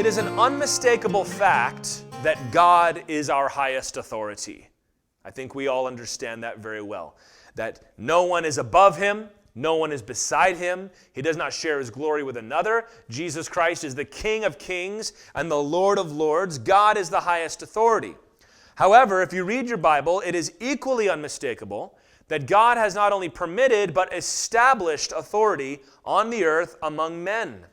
is an unmistakable fact that God is our highest authority. I think we all understand that very well. That no one is above him, no one is beside him. He does not share his glory with another. Jesus Christ is the King of kings and the Lord of lords. God is the highest authority. However, if you read your Bible, it is equally unmistakable that God has not only permitted but established authority on the earth among men.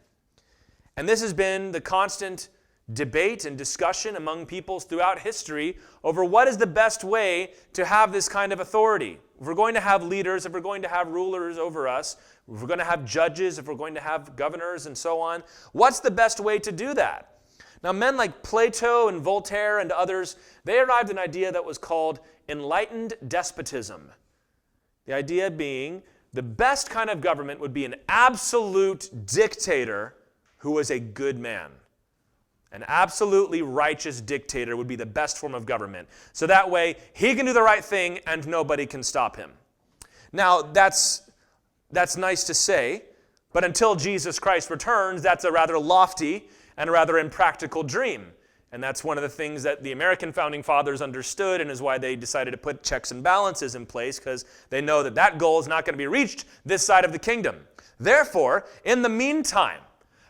And this has been the constant debate and discussion among peoples throughout history over what is the best way to have this kind of authority. If we're going to have leaders, if we're going to have rulers over us, if we're going to have judges, if we're going to have governors and so on, what's the best way to do that? Now, men like Plato and Voltaire and others, they arrived at an idea that was called enlightened despotism. The idea being the best kind of government would be an absolute dictator who was a good man. An absolutely righteous dictator would be the best form of government. So that way, he can do the right thing and nobody can stop him. Now, that's nice to say, but until Jesus Christ returns, that's a rather lofty and a rather impractical dream. And that's one of the things that the American founding fathers understood and is why they decided to put checks and balances in place, because they know that that goal is not going to be reached this side of the kingdom. Therefore, in the meantime,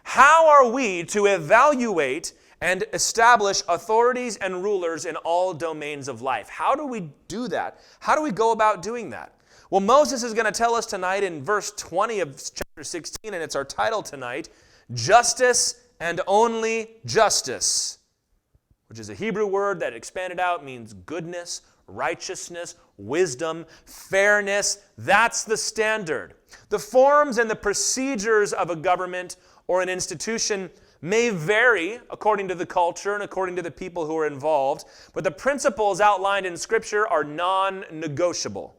how are we to evaluate and establish authorities and rulers in all domains of life? How do we do that? How do we go about doing that? Well, Moses is going to tell us tonight in verse 20 of chapter 16, and it's our title tonight, Justice and Only Justice, which is a Hebrew word that expanded out means goodness, righteousness, wisdom, fairness. That's the standard. The forms and the procedures of a government or an institution may vary according to the culture and according to the people who are involved, but the principles outlined in Scripture are non-negotiable.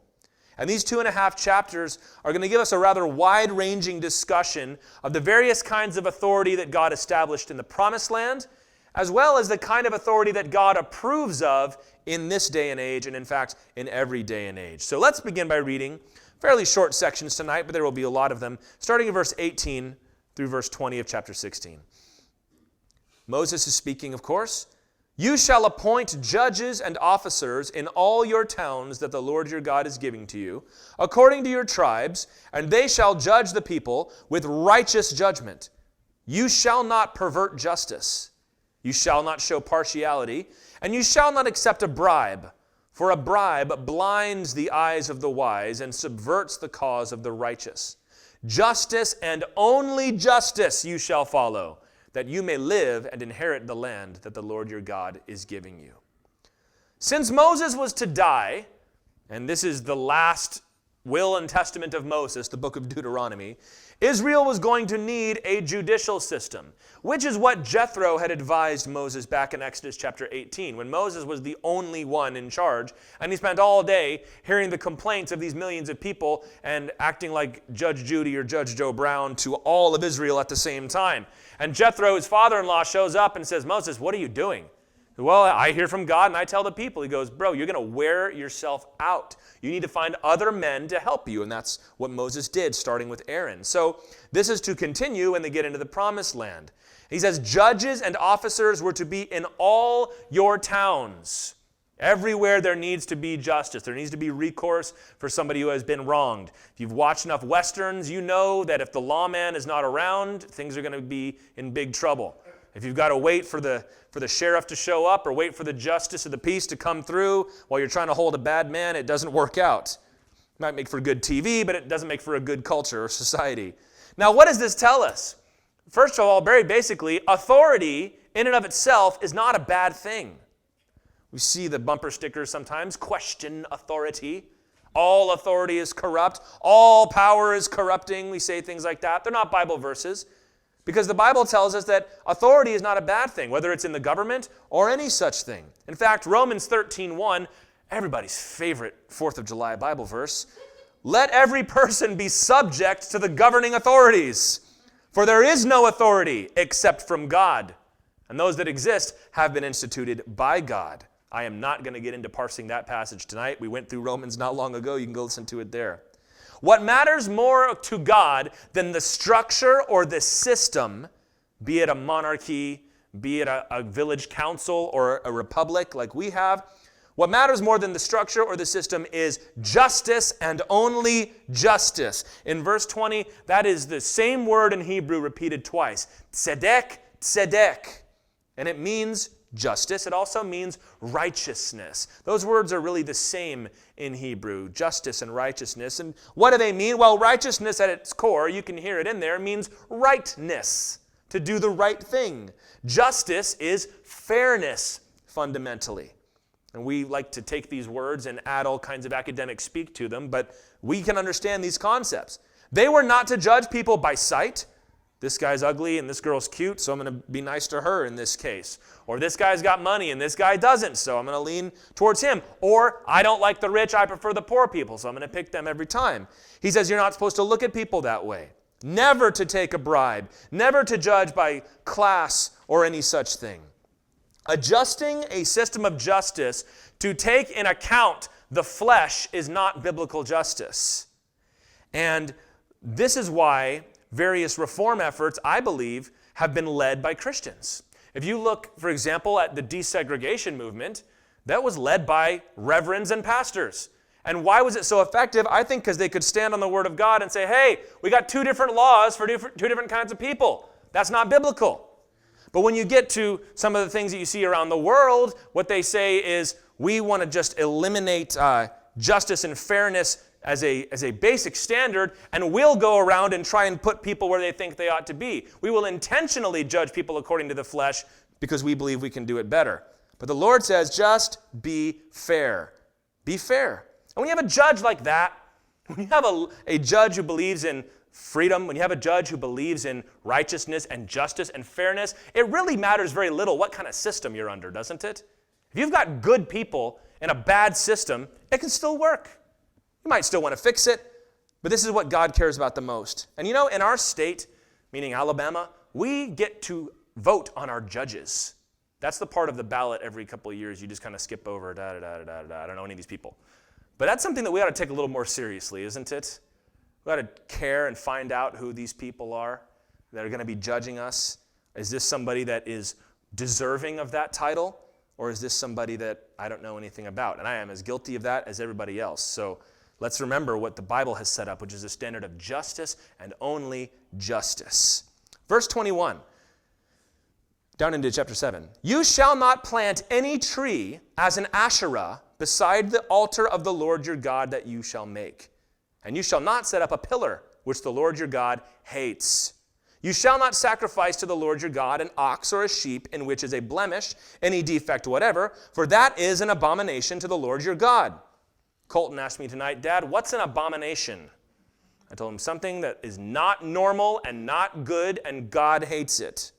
And these 2.5 chapters are going to give us a rather wide-ranging discussion of the various kinds of authority that God established in the Promised Land, as well as the kind of authority that God approves of in this day and age, and in fact, in every day and age. So let's begin by reading fairly short sections tonight, but there will be a lot of them, starting in verse 18 through verse 20 of chapter 16. Moses is speaking, of course. You shall appoint judges and officers in all your towns that the Lord your God is giving to you, according to your tribes, and they shall judge the people with righteous judgment. You shall not pervert justice. You shall not show partiality, and you shall not accept a bribe, for a bribe blinds the eyes of the wise and subverts the cause of the righteous. Justice and only justice you shall follow, that you may live and inherit the land that the Lord your God is giving you. Since Moses was to die, and this is the last will and testament of Moses, the book of Deuteronomy, Israel was going to need a judicial system, which is what Jethro had advised Moses back in Exodus chapter 18, when Moses was the only one in charge, and he spent all day hearing the complaints of these millions of people and acting like Judge Judy or Judge Joe Brown to all of Israel at the same time. And Jethro, his father-in-law, shows up and says, Moses, what are you doing? Well, I hear from God and I tell the people. He goes, bro, you're going to wear yourself out. You need to find other men to help you. And that's what Moses did, starting with Aaron. So this is to continue when they get into the promised land. He says, judges and officers were to be in all your towns. Everywhere there needs to be justice. There needs to be recourse for somebody who has been wronged. If you've watched enough Westerns, you know that if the lawman is not around, things are going to be in big trouble. If you've got to wait for the sheriff to show up or wait for the justice of the peace to come through while you're trying to hold a bad man, it doesn't work out. It might make for good TV, but it doesn't make for a good culture or society. Now, what does this tell us? First of all, very basically, authority in and of itself is not a bad thing. We see the bumper stickers sometimes, question authority. All authority is corrupt. All power is corrupting. We say things like that. They're not Bible verses. Because the Bible tells us that authority is not a bad thing, whether it's in the government or any such thing. In fact, Romans 13:1, everybody's favorite 4th of July Bible verse, let every person be subject to the governing authorities, for there is no authority except from God, and those that exist have been instituted by God. I am not going to get into parsing that passage tonight. We went through Romans not long ago. You can go listen to it there. What matters more to God than the structure or the system, be it a monarchy, be it a village council or a republic like we have. What matters more than the structure or the system is justice and only justice. In verse 20, that is the same word in Hebrew repeated twice. Tzedek, tzedek. And it means justice. It also means righteousness. Those words are really the same in Hebrew, justice and righteousness. And what do they mean? Well, righteousness at its core, you can hear it in there, means rightness, to do the right thing. Justice is fairness, fundamentally. And we like to take these words and add all kinds of academic speak to them, but we can understand these concepts. They were not to judge people by sight. This guy's ugly and this girl's cute, so I'm going to be nice to her in this case. Or this guy's got money and this guy doesn't, so I'm going to lean towards him. Or I don't like the rich, I prefer the poor people, so I'm going to pick them every time. He says you're not supposed to look at people that way. Never to take a bribe. Never to judge by class or any such thing. Adjusting a system of justice to take in account the flesh is not biblical justice. And this is why various reform efforts, I believe, have been led by Christians. If you look, for example, at the desegregation movement, that was led by reverends and pastors. And why was it so effective? I think because they could stand on the Word of God and say, hey, we got two different laws for two different kinds of people. That's not biblical. But when you get to some of the things that you see around the world, what they say is, we want to just eliminate justice and fairness as a basic standard, and we'll go around and try and put people where they think they ought to be. We will intentionally judge people according to the flesh because we believe we can do it better. But the Lord says, just be fair. Be fair. And when you have a judge like that, when you have a judge who believes in freedom, when you have a judge who believes in righteousness and justice and fairness, it really matters very little what kind of system you're under, doesn't it? If you've got good people in a bad system, it can still work. You might still want to fix it, but this is what God cares about the most. And you know, in our state, meaning Alabama, we get to vote on our judges. That's the part of the ballot every couple of years you just kind of skip over, I don't know any of these people. But that's something that we ought to take a little more seriously, isn't it? We ought to care and find out who these people are that are going to be judging us. Is this somebody that is deserving of that title? Or is this somebody that I don't know anything about? And I am as guilty of that as everybody else. So let's remember what the Bible has set up, which is a standard of justice and only justice. Verse 21, down into chapter 7. You shall not plant any tree as an Asherah beside the altar of the Lord your God that you shall make. And you shall not set up a pillar which the Lord your God hates. You shall not sacrifice to the Lord your God an ox or a sheep in which is a blemish, any defect whatever, for that is an abomination to the Lord your God. Colton asked me tonight, Dad, what's an abomination? I told him something that is not normal and not good, and God hates it.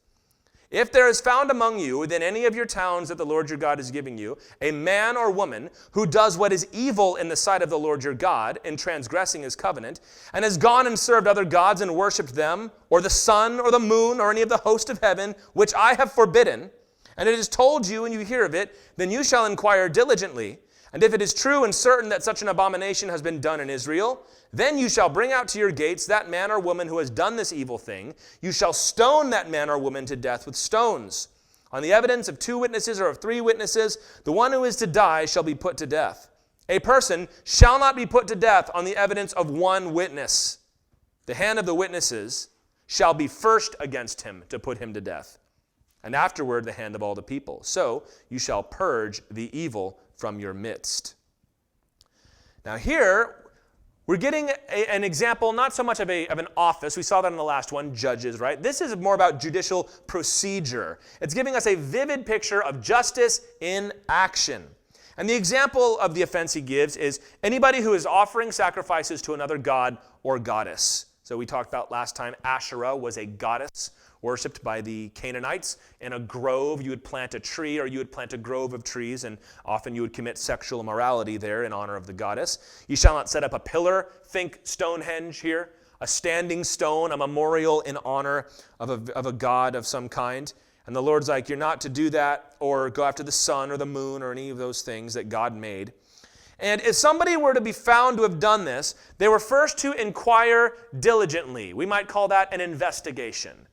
If there is found among you within any of your towns that the Lord your God is giving you, a man or woman who does what is evil in the sight of the Lord your God in transgressing his covenant, and has gone and served other gods and worshipped them, or the sun or the moon or any of the host of heaven, which I have forbidden, and it is told you and you hear of it, then you shall inquire diligently. And if it is true and certain that such an abomination has been done in Israel, then you shall bring out to your gates that man or woman who has done this evil thing. You shall stone that man or woman to death with stones. On the evidence of 2 witnesses or of 3 witnesses, the one who is to die shall be put to death. A person shall not be put to death on the evidence of 1 witness. The hand of the witnesses shall be first against him to put him to death, and afterward the hand of all the people. So you shall purge the evil from your midst. Now here, we're getting an example, not so much of an office. We saw that in the last one, judges, right? This is more about judicial procedure. It's giving us a vivid picture of justice in action. And the example of the offense he gives is anybody who is offering sacrifices to another god or goddess. So we talked about last time, Asherah was a goddess worshipped by the Canaanites. In a grove, you would plant a tree or you would plant a grove of trees, and often you would commit sexual immorality there in honor of the goddess. You shall not set up a pillar. Think Stonehenge here, a standing stone, a memorial in honor of a god of some kind. And the Lord's like, you're not to do that or go after the sun or the moon or any of those things that God made. And if somebody were to be found to have done this, they were first to inquire diligently. We might call that an investigation.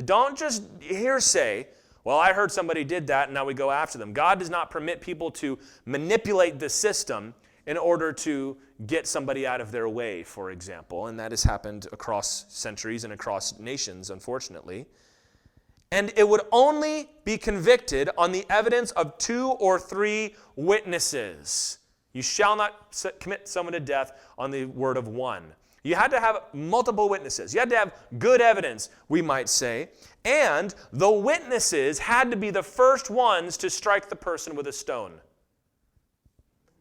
Don't just hearsay. Well, I heard somebody did that, and now we go after them. God does not permit people to manipulate the system in order to get somebody out of their way, for example. And that has happened across centuries and across nations, unfortunately. And it would only be convicted on the evidence of 2 or 3 witnesses. You shall not commit someone to death on the word of one. You had to have multiple witnesses. You had to have good evidence, we might say. And the witnesses had to be the first ones to strike the person with a stone. You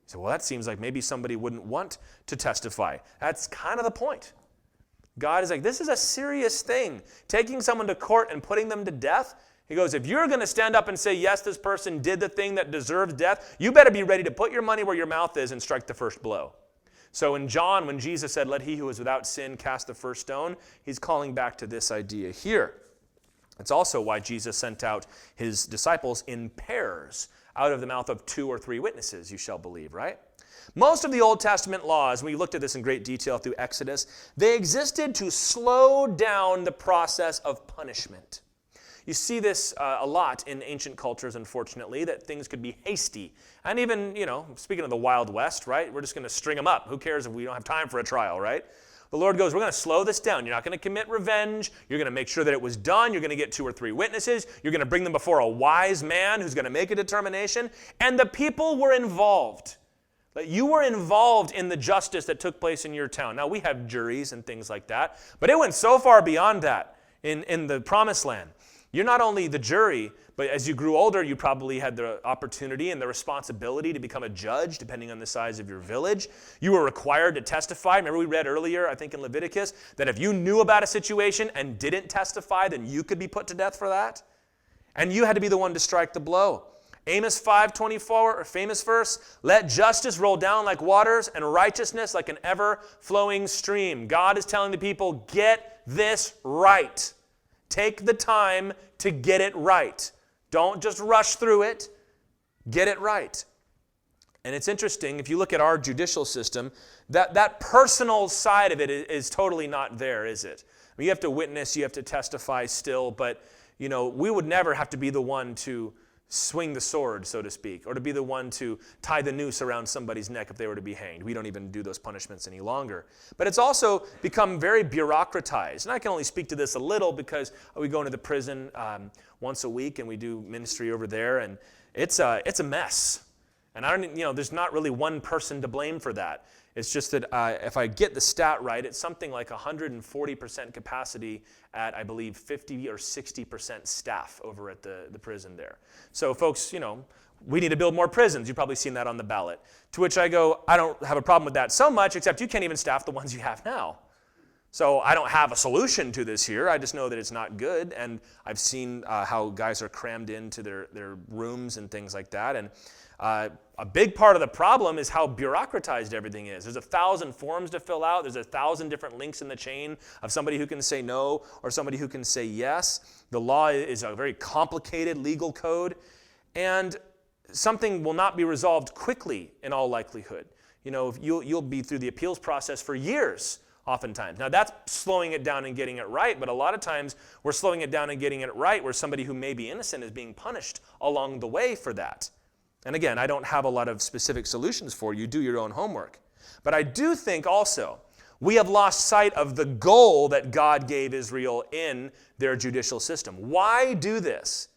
say, well, that seems like maybe somebody wouldn't want to testify. That's kind of the point. God is like, this is a serious thing. Taking someone to court and putting them to death. He goes, if you're going to stand up and say, yes, this person did the thing that deserves death, you better be ready to put your money where your mouth is and strike the first blow. So in John, when Jesus said, let he who is without sin cast the first stone, he's calling back to this idea here. It's also why Jesus sent out his disciples in pairs. Out of the mouth of 2 or 3 witnesses, you shall believe, right? Most of the Old Testament laws, we looked at this in great detail through Exodus, they existed to slow down the process of punishment. You see this a lot in ancient cultures, unfortunately, that things could be hasty. And even, speaking of the Wild West, right? We're just going to string them up. Who cares if we don't have time for a trial, right? The Lord goes, we're going to slow this down. You're not going to commit revenge. You're going to make sure that it was done. You're going to get 2 or 3 witnesses. You're going to bring them before a wise man who's going to make a determination. And the people were involved. You were involved in the justice that took place in your town. Now, we have juries and things like that, but it went so far beyond that in the Promised Land. You're not only the jury, but as you grew older, you probably had the opportunity and the responsibility to become a judge, depending on the size of your village. You were required to testify. Remember we read earlier, I think in Leviticus, that if you knew about a situation and didn't testify, then you could be put to death for that. And you had to be the one to strike the blow. Amos 5:24, a famous verse, let justice roll down like waters and righteousness like an ever-flowing stream. God is telling the people, get this right. Take the time to get it right. Don't just rush through it. Get it right. And it's interesting, if you look at our judicial system, that personal side of it is totally not there, is it? I mean, you have to witness, you have to testify still, but we would never have to be the one to swing the sword, so to speak, or to be the one to tie the noose around somebody's neck if they were to be hanged. We don't even do those punishments any longer. But it's also become very bureaucratized. And I can only speak to this a little because we go into the prison once a week and we do ministry over there, and it's a mess. And there's not really one person to blame for that. It's just that if I get the stat right, it's something like 140% capacity at, I believe, 50 or 60% staff over at the prison there. So folks, we need to build more prisons. You've probably seen that on the ballot. To which I go, I don't have a problem with that so much, except you can't even staff the ones you have now. So I don't have a solution to this here. I just know that it's not good. And I've seen how guys are crammed into their rooms and things like that. And a big part of the problem is how bureaucratized everything is. There's 1,000 forms to fill out. There's 1,000 different links in the chain of somebody who can say no or somebody who can say yes. The law is a very complicated legal code. And something will not be resolved quickly in all likelihood. You'll be through the appeals process for years oftentimes. Now that's slowing it down and getting it right, but a lot of times we're slowing it down and getting it right where somebody who may be innocent is being punished along the way for that. And again, I don't have a lot of specific solutions for you. Do your own homework. But I do think also we have lost sight of the goal that God gave Israel in their judicial system. Why do this?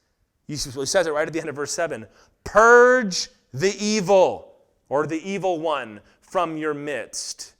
He says it right at the end of verse 7. Purge the evil, or the evil one, from your midst.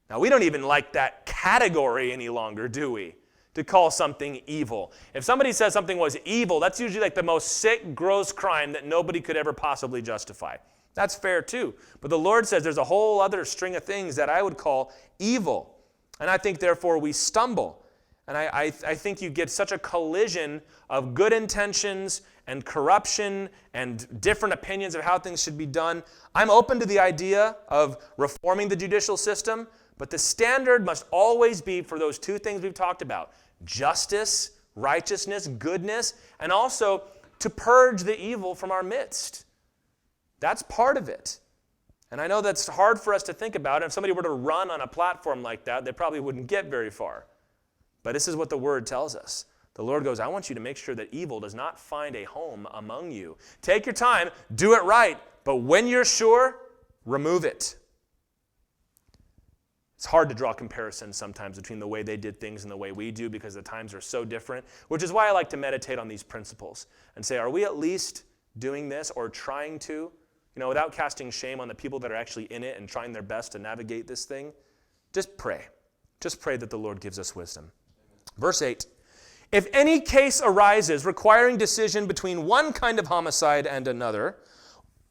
Now, we don't even like that category any longer, do we? To call something evil. If somebody says something was evil, that's usually like the most sick, gross crime that nobody could ever possibly justify. That's fair too. But the Lord says there's a whole other string of things that I would call evil. And I think, therefore, we stumble. And I think you get such a collision of good intentions and corruption and different opinions of how things should be done. I'm open to the idea of reforming the judicial system, but the standard must always be for those 2 things we've talked about: justice, righteousness, goodness, and also to purge the evil from our midst. That's part of it. And I know that's hard for us to think about. If somebody were to run on a platform like that, they probably wouldn't get very far. But this is what the Word tells us. The Lord goes, I want you to make sure that evil does not find a home among you. Take your time, do it right, but when you're sure, remove it. It's hard to draw comparisons sometimes between the way they did things and the way we do because the times are so different, which is why I like to meditate on these principles and say, are we at least doing this or trying to, without casting shame on the people that are actually in it and trying their best to navigate this thing? Just pray. Just pray that the Lord gives us wisdom. Verse 8, if any case arises requiring decision between one kind of homicide and another,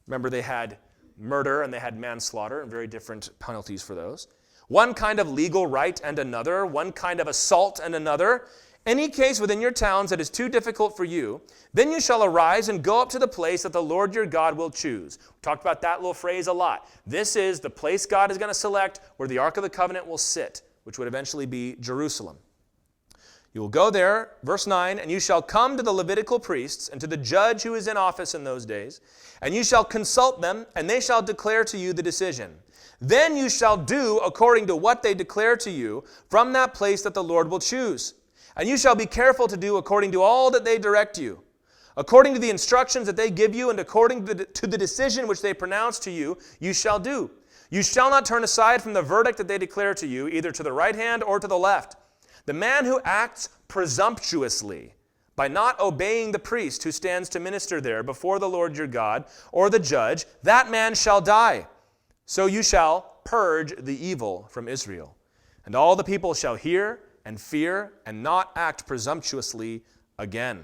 remember they had murder and they had manslaughter and very different penalties for those. One kind of legal right and another, one kind of assault and another. Any case within your towns that is too difficult for you, then you shall arise and go up to the place that the Lord your God will choose. We talked about that little phrase a lot. This is the place God is going to select where the Ark of the Covenant will sit, which would eventually be Jerusalem. You will go there, verse 9, and you shall come to the Levitical priests and to the judge who is in office in those days, and you shall consult them, and they shall declare to you the decision. Then you shall do according to what they declare to you from that place that the Lord will choose. And you shall be careful to do according to all that they direct you. According to the instructions that they give you and according to the decision which they pronounce to you, you shall do. You shall not turn aside from the verdict that they declare to you, either to the right hand or to the left. The man who acts presumptuously by not obeying the priest who stands to minister there before the Lord your God or the judge, that man shall die. So you shall purge the evil from Israel. And all the people shall hear and fear and not act presumptuously again.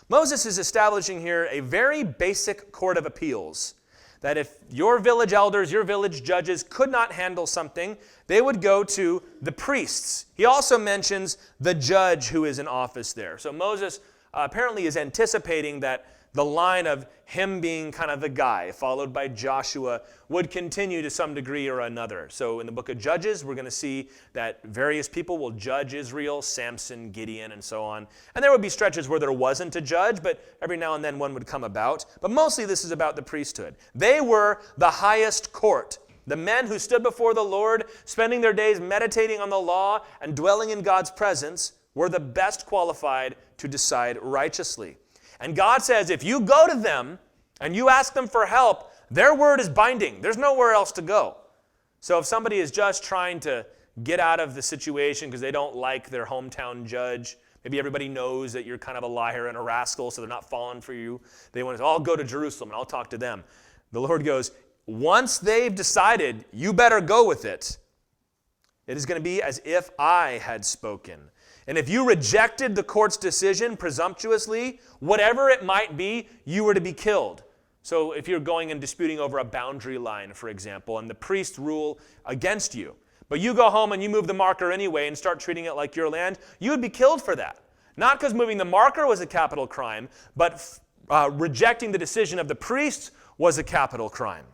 Moses is establishing here a very basic court of appeals. That if your village elders, your village judges could not handle something, they would go to the priests. He also mentions the judge who is in office there. So Moses apparently is anticipating that the line of him being kind of the guy, followed by Joshua, would continue to some degree or another. So in the book of Judges, we're going to see that various people will judge Israel, Samson, Gideon, and so on. And there would be stretches where there wasn't a judge, but every now and then one would come about. But mostly this is about the priesthood. They were the highest court. The men who stood before the Lord, spending their days meditating on the law and dwelling in God's presence, were the best qualified to decide righteously. And God says, if you go to them and you ask them for help, their word is binding. There's nowhere else to go. So if somebody is just trying to get out of the situation because they don't like their hometown judge, maybe everybody knows that you're kind of a liar and a rascal, so they're not falling for you. They want to say, I'll go to Jerusalem and I'll talk to them. The Lord goes, once they've decided, you better go with it. It is going to be as if I had spoken. And if you rejected the court's decision presumptuously, whatever it might be, you were to be killed. So if you're going and disputing over a boundary line, for example, and the priests rule against you, but you go home and you move the marker anyway and start treating it like your land, you would be killed for that. Not because moving the marker was a capital crime, but rejecting the decision of the priests was a capital crime.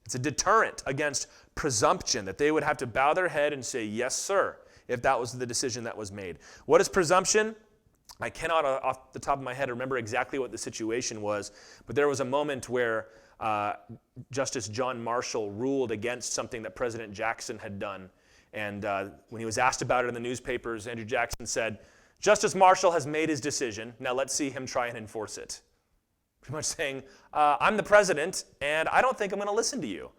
It's a deterrent against presumption, that they would have to bow their head and say, yes, sir, if that was the decision that was made. What is presumption? I cannot, off the top of my head, remember exactly what the situation was, but there was a moment where Justice John Marshall ruled against something that President Jackson had done. And when he was asked about it in the newspapers, Andrew Jackson said, Justice Marshall has made his decision. Now let's see him try and enforce it. Pretty much saying, I'm the president, and I don't think I'm going to listen to you.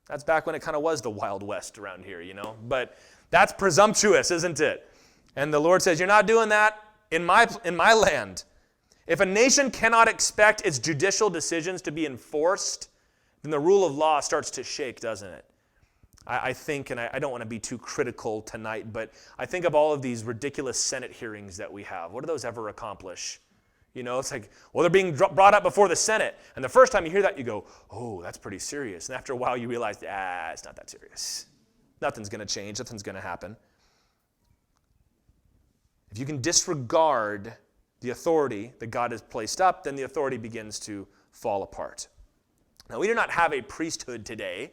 That's back when it kind of was the Wild West around here, But that's presumptuous, isn't it? And the Lord says, you're not doing that in my land. If a nation cannot expect its judicial decisions to be enforced, then the rule of law starts to shake, doesn't it? I think, and I don't want to be too critical tonight, but I think of all of these ridiculous Senate hearings that we have. What do those ever accomplish? It's like, well, they're being brought up before the Senate. And the first time you hear that, you go, oh, that's pretty serious. And after a while, you realize, it's not that serious. Nothing's going to change. Nothing's going to happen. If you can disregard the authority that God has placed up, then the authority begins to fall apart. Now, we do not have a priesthood today.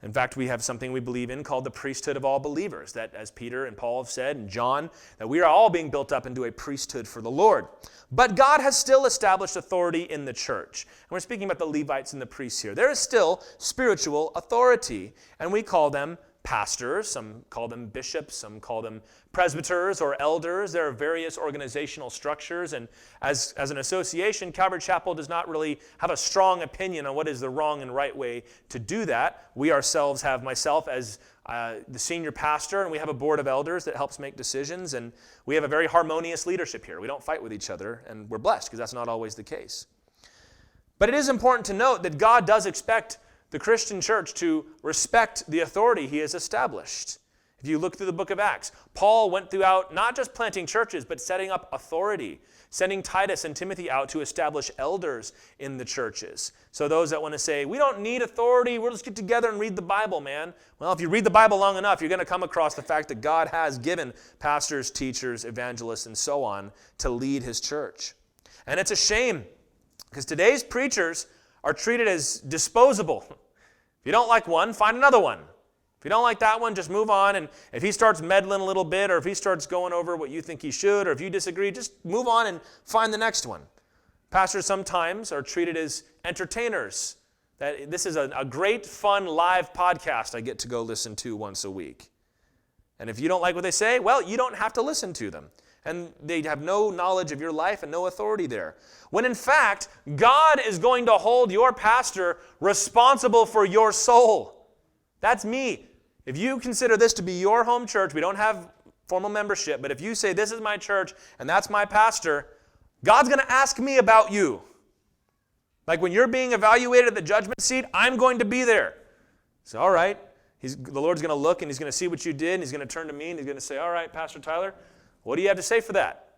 In fact, we have something we believe in called the priesthood of all believers, that as Peter and Paul have said, and John, that we are all being built up into a priesthood for the Lord. But God has still established authority in the church. And we're speaking about the Levites and the priests here. There is still spiritual authority, and we call them pastors. Some call them bishops. Some call them presbyters or elders. There are various organizational structures. And as an association, Calvary Chapel does not really have a strong opinion on what is the wrong and right way to do that. We ourselves have myself as the senior pastor, and we have a board of elders that helps make decisions. And we have a very harmonious leadership here. We don't fight with each other, and we're blessed because that's not always the case. But it is important to note that God does expect the Christian church to respect the authority he has established. If you look through the book of Acts, Paul went throughout not just planting churches, but setting up authority, sending Titus and Timothy out to establish elders in the churches. So those that want to say, we don't need authority, we'll just get together and read the Bible, man. Well, if you read the Bible long enough, you're going to come across the fact that God has given pastors, teachers, evangelists, and so on to lead his church. And it's a shame, because today's preachers are treated as disposable. If you don't like one, find another one. If you don't like that one, just move on. And if he starts meddling a little bit, or if he starts going over what you think he should, or if you disagree, just move on and find the next one. Pastors sometimes are treated as entertainers. That this is a great, fun, live podcast I get to go listen to once a week. And if you don't like what they say, well, you don't have to listen to them. And they have no knowledge of your life and no authority there. When in fact, God is going to hold your pastor responsible for your soul. That's me. If you consider this to be your home church, we don't have formal membership, but if you say this is my church and that's my pastor, God's going to ask me about you. Like when you're being evaluated at the judgment seat, I'm going to be there. So, all right, the Lord's going to look and he's going to see what you did, and he's going to turn to me and he's going to say, all right, Pastor Tyler, what do you have to say for that?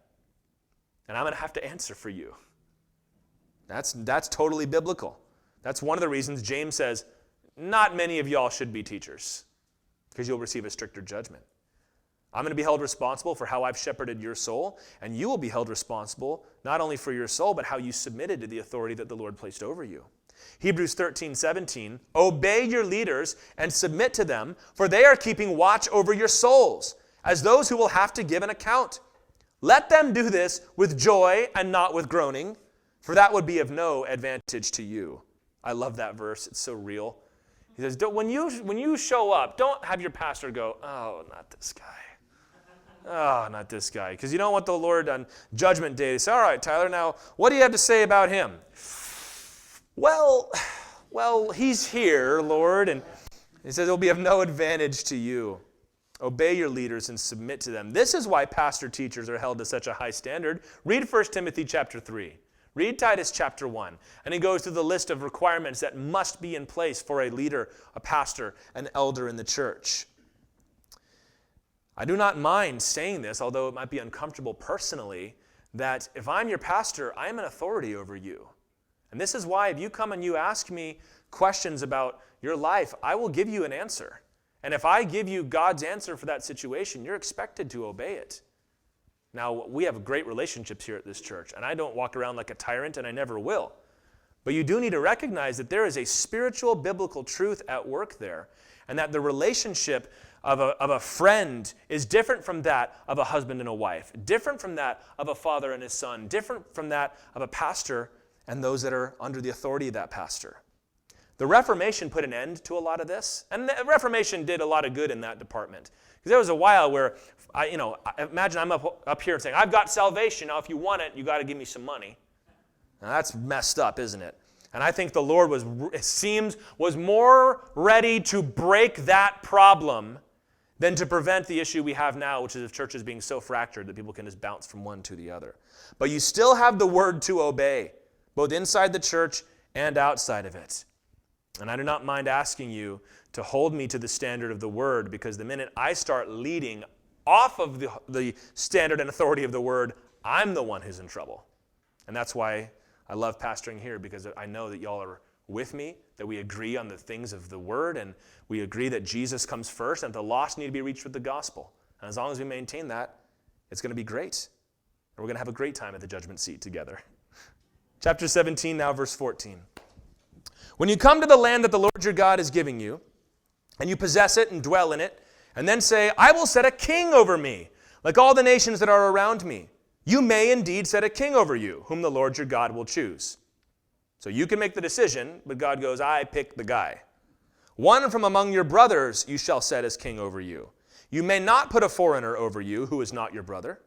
And I'm going to have to answer for you. That's totally biblical. That's one of the reasons James says, not many of y'all should be teachers, because you'll receive a stricter judgment. I'm going to be held responsible for how I've shepherded your soul, and you will be held responsible not only for your soul, but how you submitted to the authority that the Lord placed over you. Hebrews 13:17, obey your leaders and submit to them, for they are keeping watch over your souls, as those who will have to give an account. Let them do this with joy and not with groaning, for that would be of no advantage to you. I love that verse. It's so real. He says, when you show up, don't have your pastor go, oh, not this guy. Oh, not this guy. Because you don't want the Lord on Judgment Day to say, all right, Tyler, now, what do you have to say about him? Well, he's here, Lord. And he says, it'll be of no advantage to you. Obey your leaders and submit to them. This is why pastor teachers are held to such a high standard. Read 1 Timothy chapter 3. Read Titus chapter 1. And he goes through the list of requirements that must be in place for a leader, a pastor, an elder in the church. I do not mind saying this, although it might be uncomfortable personally, that if I'm your pastor, I am an authority over you. And this is why if you come and you ask me questions about your life, I will give you an answer. And if I give you God's answer for that situation, you're expected to obey it. Now, we have great relationships here at this church, and I don't walk around like a tyrant, and I never will. But you do need to recognize that there is a spiritual, biblical truth at work there, and that the relationship of a friend is different from that of a husband and a wife, different from that of a father and his son, different from that of a pastor and those that are under the authority of that pastor. The Reformation put an end to a lot of this, and the Reformation did a lot of good in that department. Because there was a while where, imagine I'm up here saying, I've got salvation, now if you want it, you got to give me some money. Now that's messed up, isn't it? And I think the Lord was more ready to break that problem than to prevent the issue we have now, which is of churches being so fractured that people can just bounce from one to the other. But you still have the word to obey, both inside the church and outside of it. And I do not mind asking you to hold me to the standard of the word, because the minute I start leading off of the standard and authority of the word, I'm the one who's in trouble. And that's why I love pastoring here, because I know that y'all are with me, that we agree on the things of the word, and we agree that Jesus comes first and the lost need to be reached with the gospel. And as long as we maintain that, it's going to be great. And we're going to have a great time at the judgment seat together. Chapter 17, now verse 14. When you come to the land that the Lord your God is giving you, and you possess it and dwell in it, and then say, I will set a king over me, like all the nations that are around me, you may indeed set a king over you, whom the Lord your God will choose. So you can make the decision, but God goes, I pick the guy. One from among your brothers you shall set as king over you. You may not put a foreigner over you who is not your brother.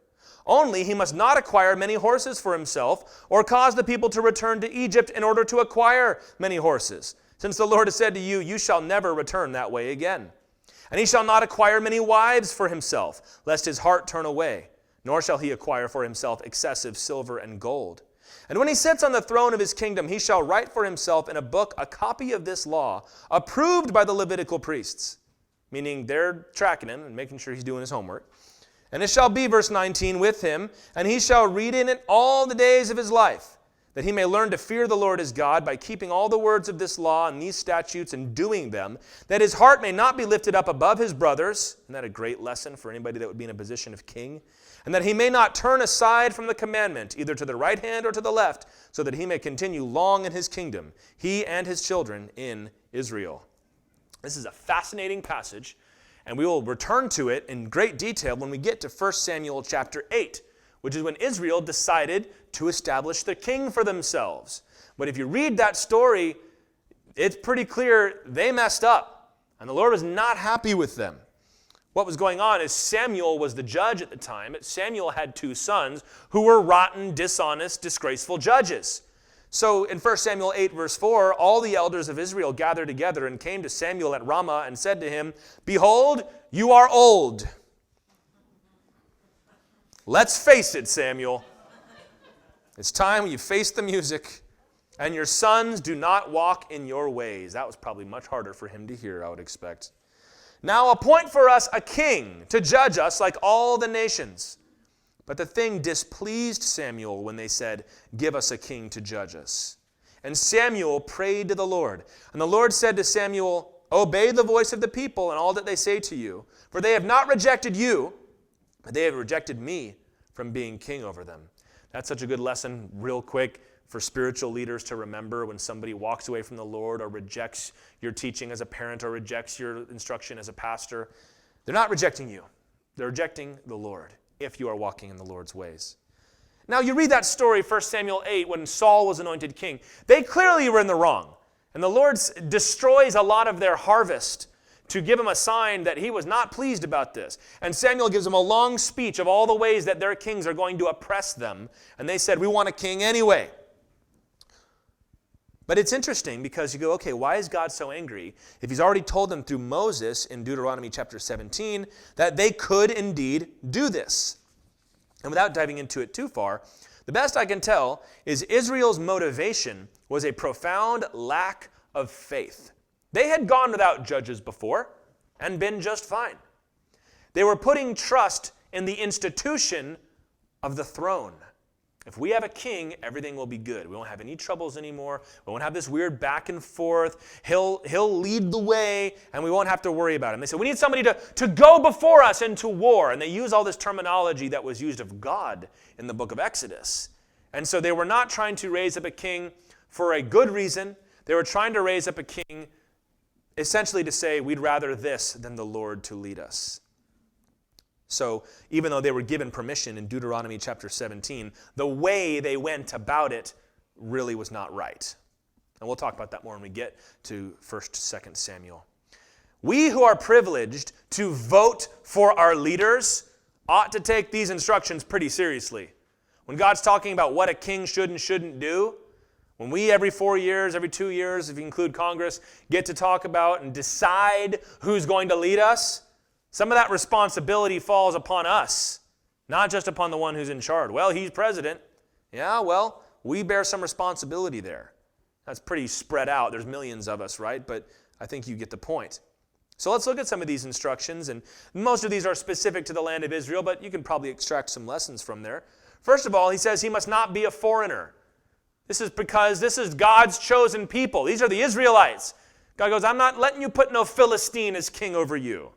Only he must not acquire many horses for himself, or cause the people to return to Egypt in order to acquire many horses, since the Lord has said to you, you shall never return that way again. And he shall not acquire many wives for himself, lest his heart turn away, nor shall he acquire for himself excessive silver and gold. And when he sits on the throne of his kingdom, he shall write for himself in a book a copy of this law, approved by the Levitical priests, meaning they're tracking him and making sure he's doing his homework. And it shall be, verse 19, with him, and he shall read in it all the days of his life, that he may learn to fear the Lord his God by keeping all the words of this law and these statutes and doing them, that his heart may not be lifted up above his brothers. Isn't that a great lesson for anybody that would be in a position of king? And that he may not turn aside from the commandment, either to the right hand or to the left, so that he may continue long in his kingdom, he and his children in Israel. This is a fascinating passage, and we will return to it in great detail when we get to 1 Samuel chapter 8, which is when Israel decided to establish the king for themselves. But if you read that story, it's pretty clear they messed up, and the Lord was not happy with them. What was going on is Samuel was the judge at the time. Samuel had two sons who were rotten, dishonest, disgraceful judges. So in 1 Samuel 8, verse 4, all the elders of Israel gathered together and came to Samuel at Ramah and said to him, "Behold, you are old." Let's face it, Samuel. It's time you face the music. And your sons do not walk in your ways. That was probably much harder for him to hear, I would expect. Now appoint for us a king to judge us like all the nations. But the thing displeased Samuel when they said, "Give us a king to judge us." And Samuel prayed to the Lord. And the Lord said to Samuel, "Obey the voice of the people and all that they say to you. For they have not rejected you, but they have rejected me from being king over them." That's such a good lesson, real quick, for spiritual leaders to remember when somebody walks away from the Lord or rejects your teaching as a parent or rejects your instruction as a pastor. They're not rejecting you. They're rejecting the Lord if you are walking in the Lord's ways. Now you read that story, 1 Samuel 8, when Saul was anointed king. They clearly were in the wrong. And the Lord destroys a lot of their harvest to give them a sign that he was not pleased about this. And Samuel gives them a long speech of all the ways that their kings are going to oppress them. And they said, "We want a king anyway." But it's interesting because you go, okay, why is God so angry if he's already told them through Moses in Deuteronomy chapter 17 that they could indeed do this? And without diving into it too far, the best I can tell is Israel's motivation was a profound lack of faith. They had gone without judges before and been just fine. They were putting trust in the institution of the throne. If we have a king, everything will be good. We won't have any troubles anymore. We won't have this weird back and forth. He'll lead the way, and we won't have to worry about him. They said, we need somebody to go before us into war. And they use all this terminology that was used of God in the book of Exodus. And so they were not trying to raise up a king for a good reason. They were trying to raise up a king essentially to say, we'd rather this than the Lord to lead us. So even though they were given permission in Deuteronomy chapter 17, the way they went about it really was not right. And we'll talk about that more when we get to 1st, 2nd Samuel. We who are privileged to vote for our leaders ought to take these instructions pretty seriously. When God's talking about what a king should and shouldn't do, when we every 4 years, every 2 years, if you include Congress, get to talk about and decide who's going to lead us, some of that responsibility falls upon us, not just upon the one who's in charge. Well, he's president. Yeah, well, we bear some responsibility there. That's pretty spread out. There's millions of us, right? But I think you get the point. So let's look at some of these instructions, and most of these are specific to the land of Israel, but you can probably extract some lessons from there. First of all, he says he must not be a foreigner. This is because this is God's chosen people. These are the Israelites. God goes, I'm not letting you put no Philistine as king over you.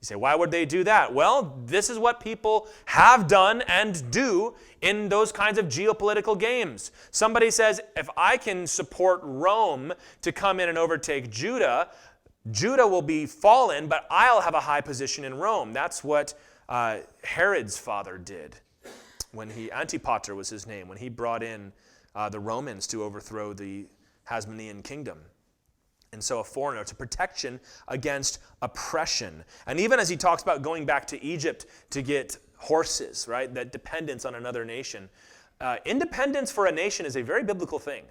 You say, why would they do that? Well, this is what people have done and do in those kinds of geopolitical games. Somebody says, if I can support Rome to come in and overtake Judah, Judah will be fallen, but I'll have a high position in Rome. That's what Herod's father did when Antipater was his name, when he brought in the Romans to overthrow the Hasmonean kingdom. And so a foreigner, it's a protection against oppression. And even as he talks about going back to Egypt to get horses, right, that dependence on another nation, independence for a nation is a very biblical thing.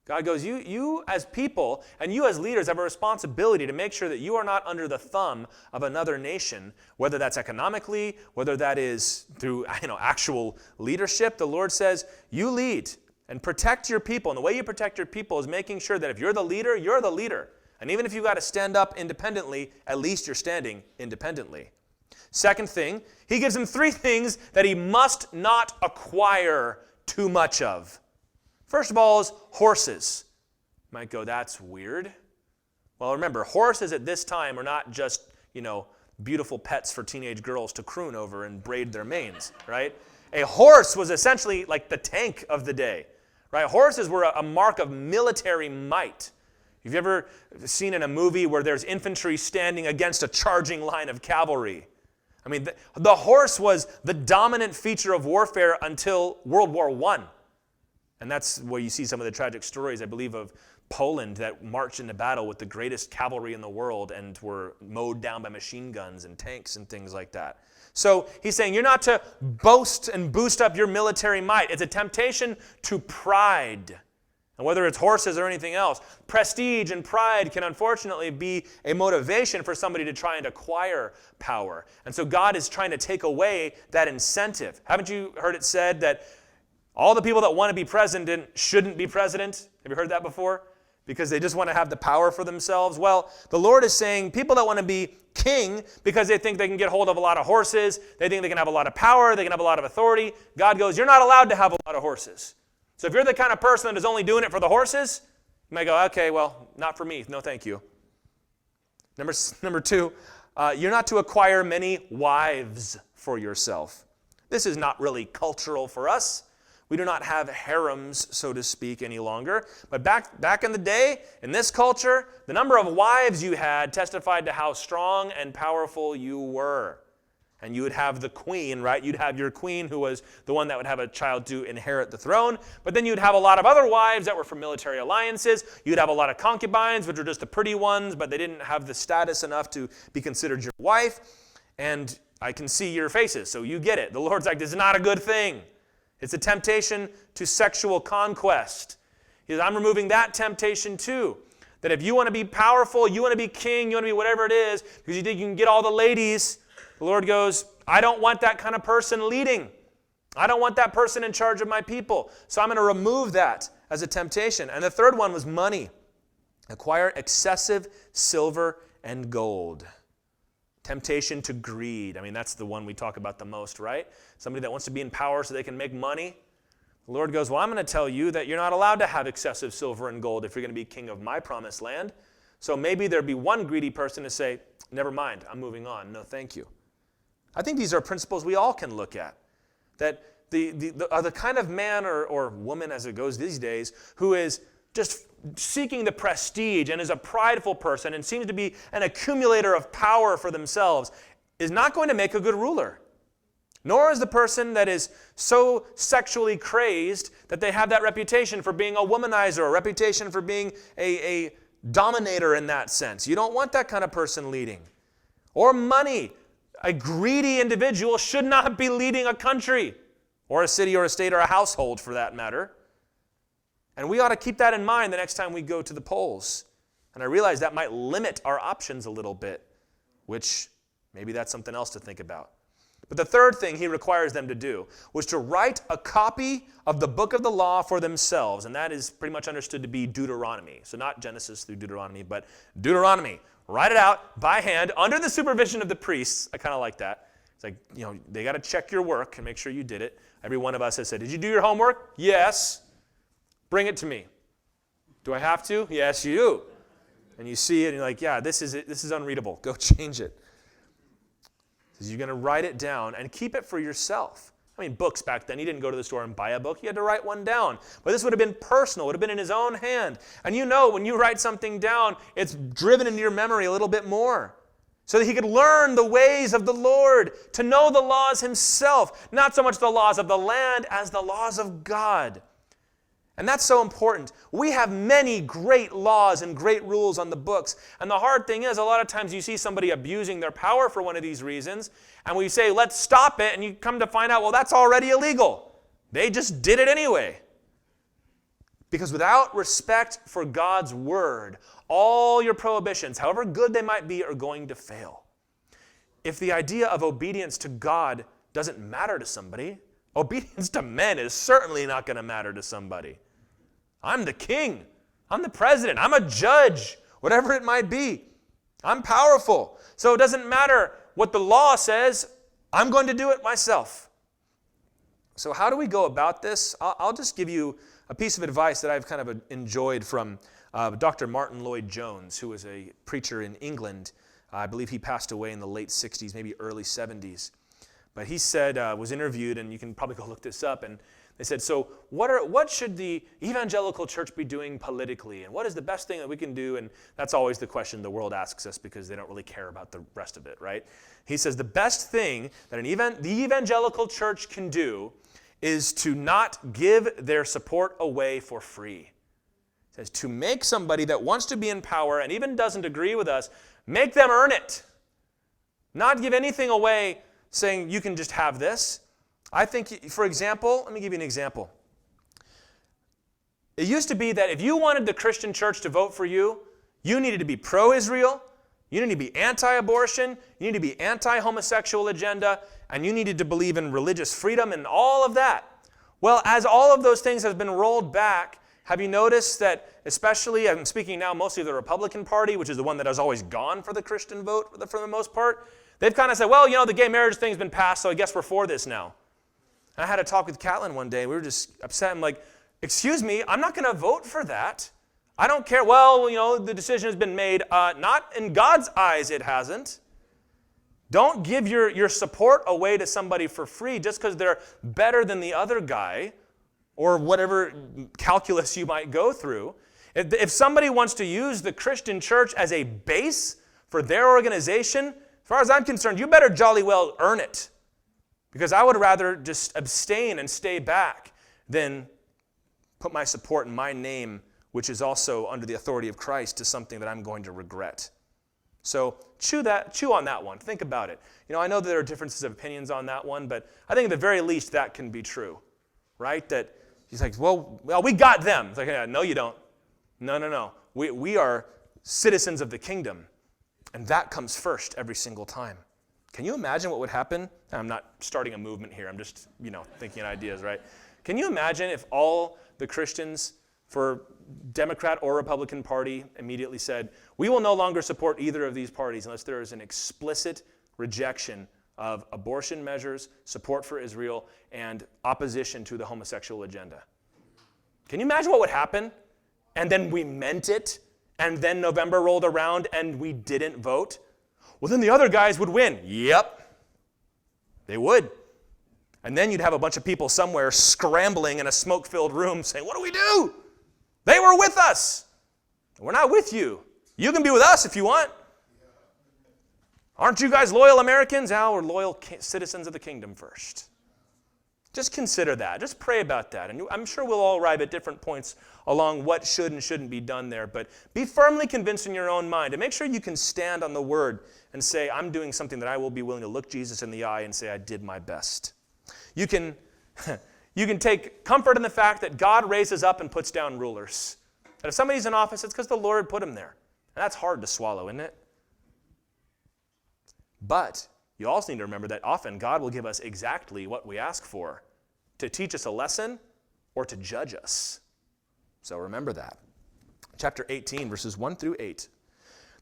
God goes, you as people and you as leaders have a responsibility to make sure that you are not under the thumb of another nation, whether that's economically, whether that is through actual leadership. The Lord says, you lead and protect your people. And the way you protect your people is making sure that if you're the leader, you're the leader. And even if you've got to stand up independently, at least you're standing independently. Second thing, he gives him 3 things that he must not acquire too much of. First of all is horses. You might go, that's weird. Well, remember, horses at this time are not just, beautiful pets for teenage girls to croon over and braid their manes, right? A horse was essentially like the tank of the day, right? Horses were a mark of military might. Have you ever seen in a movie where there's infantry standing against a charging line of cavalry? I mean, the horse was the dominant feature of warfare until World War I. And that's where you see some of the tragic stories, I believe, of Poland that marched into battle with the greatest cavalry in the world and were mowed down by machine guns and tanks and things like that. So he's saying you're not to boast and boost up your military might. It's a temptation to pride. And whether it's horses or anything else, prestige and pride can unfortunately be a motivation for somebody to try and acquire power. And so God is trying to take away that incentive. Haven't you heard it said that all the people that want to be president shouldn't be president? Have you heard that before? Because they just want to have the power for themselves. Well, the Lord is saying people that want to be king because they think they can get hold of a lot of horses, they think they can have a lot of power, they can have a lot of authority. God goes, you're not allowed to have a lot of horses. So if you're the kind of person that is only doing it for the horses, you might go, okay, well, not for me. No, thank you. Number 2, you're not to acquire many wives for yourself. This is not really cultural for us. We do not have harems, so to speak, any longer. But back in the day, in this culture, the number of wives you had testified to how strong and powerful you were. And you would have the queen, right? You'd have your queen who was the one that would have a child to inherit the throne. But then you'd have a lot of other wives that were from military alliances. You'd have a lot of concubines, which were just the pretty ones, but they didn't have the status enough to be considered your wife. And I can see your faces, so you get it. The Lord's like, this is not a good thing. It's a temptation to sexual conquest. He says, I'm removing that temptation too. That if you want to be powerful, you want to be king, you want to be whatever it is, because you think you can get all the ladies, the Lord goes, I don't want that kind of person leading. I don't want that person in charge of my people. So I'm going to remove that as a temptation. And the third one was money. Acquire excessive silver and gold. Temptation to greed. I mean, that's the one we talk about the most, right? Somebody that wants to be in power so they can make money. The Lord goes, well, I'm going to tell you that you're not allowed to have excessive silver and gold if you're going to be king of my promised land. So maybe there'd be one greedy person to say, never mind, I'm moving on. No, thank you. I think these are principles we all can look at. That the kind of man or woman, as it goes these days, who is just seeking the prestige and is a prideful person and seems to be an accumulator of power for themselves is not going to make a good ruler. Nor is the person that is so sexually crazed that they have that reputation for being a womanizer, a reputation for being a dominator in that sense. You don't want that kind of person leading. Or money. A greedy individual should not be leading a country or a city or a state or a household for that matter. And we ought to keep that in mind the next time we go to the polls. And I realize that might limit our options a little bit, which maybe that's something else to think about. But the third thing he requires them to do was to write a copy of the book of the law for themselves. And that is pretty much understood to be Deuteronomy. So not Genesis through Deuteronomy, but Deuteronomy. Write it out by hand under the supervision of the priests. I kind of like that. It's like, they got to check your work and make sure you did it. Every one of us has said, did you do your homework? Yes. Bring it to me. Do I have to? Yes, you do. And you see it and you're like, yeah, this is it. This is unreadable. Go change it. Because you're going to write it down and keep it for yourself. I mean, books back then, he didn't go to the store and buy a book. He had to write one down. But this would have been personal. It would have been in his own hand. And when you write something down, it's driven into your memory a little bit more. So that he could learn the ways of the Lord, to know the laws himself. Not so much the laws of the land as the laws of God. And that's so important. We have many great laws and great rules on the books. And the hard thing is, a lot of times you see somebody abusing their power for one of these reasons, and we say, let's stop it, and you come to find out, well, that's already illegal. They just did it anyway. Because without respect for God's word, all your prohibitions, however good they might be, are going to fail. If the idea of obedience to God doesn't matter to somebody, obedience to men is certainly not going to matter to somebody. I'm the king. I'm the president. I'm a judge. Whatever it might be. I'm powerful. So it doesn't matter what the law says. I'm going to do it myself. So how do we go about this? I'll just give you a piece of advice that I've kind of enjoyed from Dr. Martin Lloyd-Jones, who was a preacher in England. I believe he passed away in the late 60s, maybe early 70s. But he said, was interviewed, and you can probably go look this up, and they said, so what should the evangelical church be doing politically, and what is the best thing that we can do? And that's always the question the world asks us because they don't really care about the rest of it, right? He says the best thing that the evangelical church can do is to not give their support away for free. He says to make somebody that wants to be in power and even doesn't agree with us, make them earn it. Not give anything away saying you can just have this. I think, for example, let me give you an example. It used to be that if you wanted the Christian church to vote for you, you needed to be pro-Israel, you needed to be anti-abortion, you needed to be anti-homosexual agenda, and you needed to believe in religious freedom and all of that. Well, as all of those things have been rolled back, have you noticed that, especially, I'm speaking now mostly of the Republican Party, which is the one that has always gone for the Christian vote for the most part, they've kind of said, well, the gay marriage thing's been passed, so I guess we're for this now. I had a talk with Catlin one day. We were just upset. I'm like, excuse me, I'm not going to vote for that. I don't care. Well, the decision has been made. Not in God's eyes, it hasn't. Don't give your support away to somebody for free just because they're better than the other guy or whatever calculus you might go through. If somebody wants to use the Christian church as a base for their organization, as far as I'm concerned, you better jolly well earn it. Because I would rather just abstain and stay back than put my support and my name, which is also under the authority of Christ, to something that I'm going to regret. So chew on that one. Think about it. I know that there are differences of opinions on that one, but I think at the very least that can be true, right? That he's like, well, we got them. It's like, yeah, no, you don't. No. We are citizens of the kingdom, and that comes first every single time. Can you imagine what would happen? I'm not starting a movement here. I'm just, thinking ideas, right? Can you imagine if all the Christians for Democrat or Republican Party immediately said, we will no longer support either of these parties unless there is an explicit rejection of abortion measures, support for Israel, and opposition to the homosexual agenda? Can you imagine what would happen? And then we meant it, and then November rolled around and we didn't vote? Well, then the other guys would win. Yep, they would. And then you'd have a bunch of people somewhere scrambling in a smoke-filled room saying, what do we do? They were with us. We're not with you. You can be with us if you want. Aren't you guys loyal Americans? We're loyal citizens of the kingdom first. Just consider that. Just pray about that. And I'm sure we'll all arrive at different points along what should and shouldn't be done there. But be firmly convinced in your own mind. And make sure you can stand on the word and say, I'm doing something that I will be willing to look Jesus in the eye and say, I did my best. You can take comfort in the fact that God raises up and puts down rulers. That if somebody's in office, it's because the Lord put him there. And that's hard to swallow, isn't it? But you also need to remember that often God will give us exactly what we ask for, to teach us a lesson or to judge us. So remember that. Chapter 18, verses 1 through 8.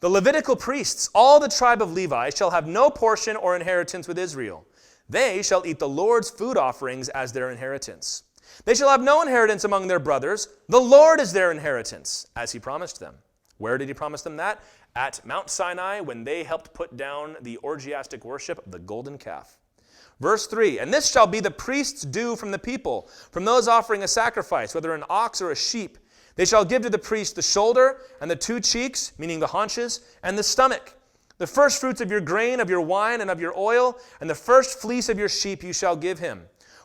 The Levitical priests, all the tribe of Levi, shall have no portion or inheritance with Israel. They shall eat the Lord's food offerings as their inheritance. They shall have no inheritance among their brothers. The Lord is their inheritance, as he promised them. Where did he promise them that? At Mount Sinai, when they helped put down the orgiastic worship of the golden calf. Verse 3, and this shall be the priest's due from the people, from those offering a sacrifice, whether an ox or a sheep. They shall give to the priest the shoulder and the 2 cheeks, meaning the haunches, and the stomach. The first fruits of your grain, of your wine, and of your oil, and the first fleece of your sheep you shall give him.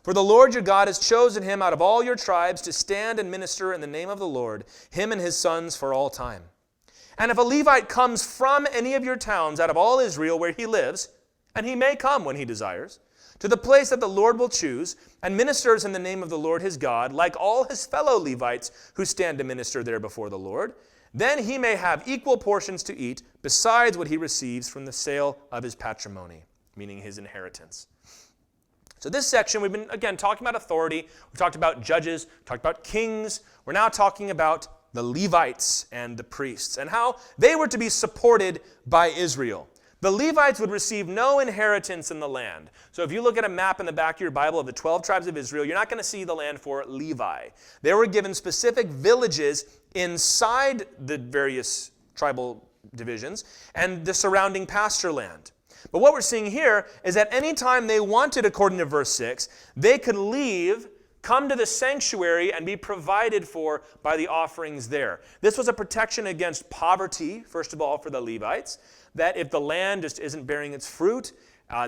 For the Lord your God has chosen him out of all your tribes to stand and minister in the name of the Lord, him and his sons for all time. And if a Levite comes from any of your towns out of all Israel where he lives, and he may come when he desires, to the place that the Lord will choose, and ministers in the name of the Lord his God, like all his fellow Levites who stand to minister there before the Lord, then he may have equal portions to eat, besides what he receives from the sale of his patrimony, meaning his inheritance. So this section, we've been, again, talking about authority. We talked about judges, we talked about kings. We're now talking about the Levites and the priests and how they were to be supported by Israel. The Levites would receive no inheritance in the land. So if you look at a map in the back of your Bible of the 12 tribes of Israel, you're not going to see the land for Levi. They were given specific villages inside the various tribal divisions and the surrounding pasture land. But what we're seeing here is that any time they wanted, according to verse 6, they could leave, come to the sanctuary, and be provided for by the offerings there. This was a protection against poverty, first of all, for the Levites, that if the land just isn't bearing its fruit,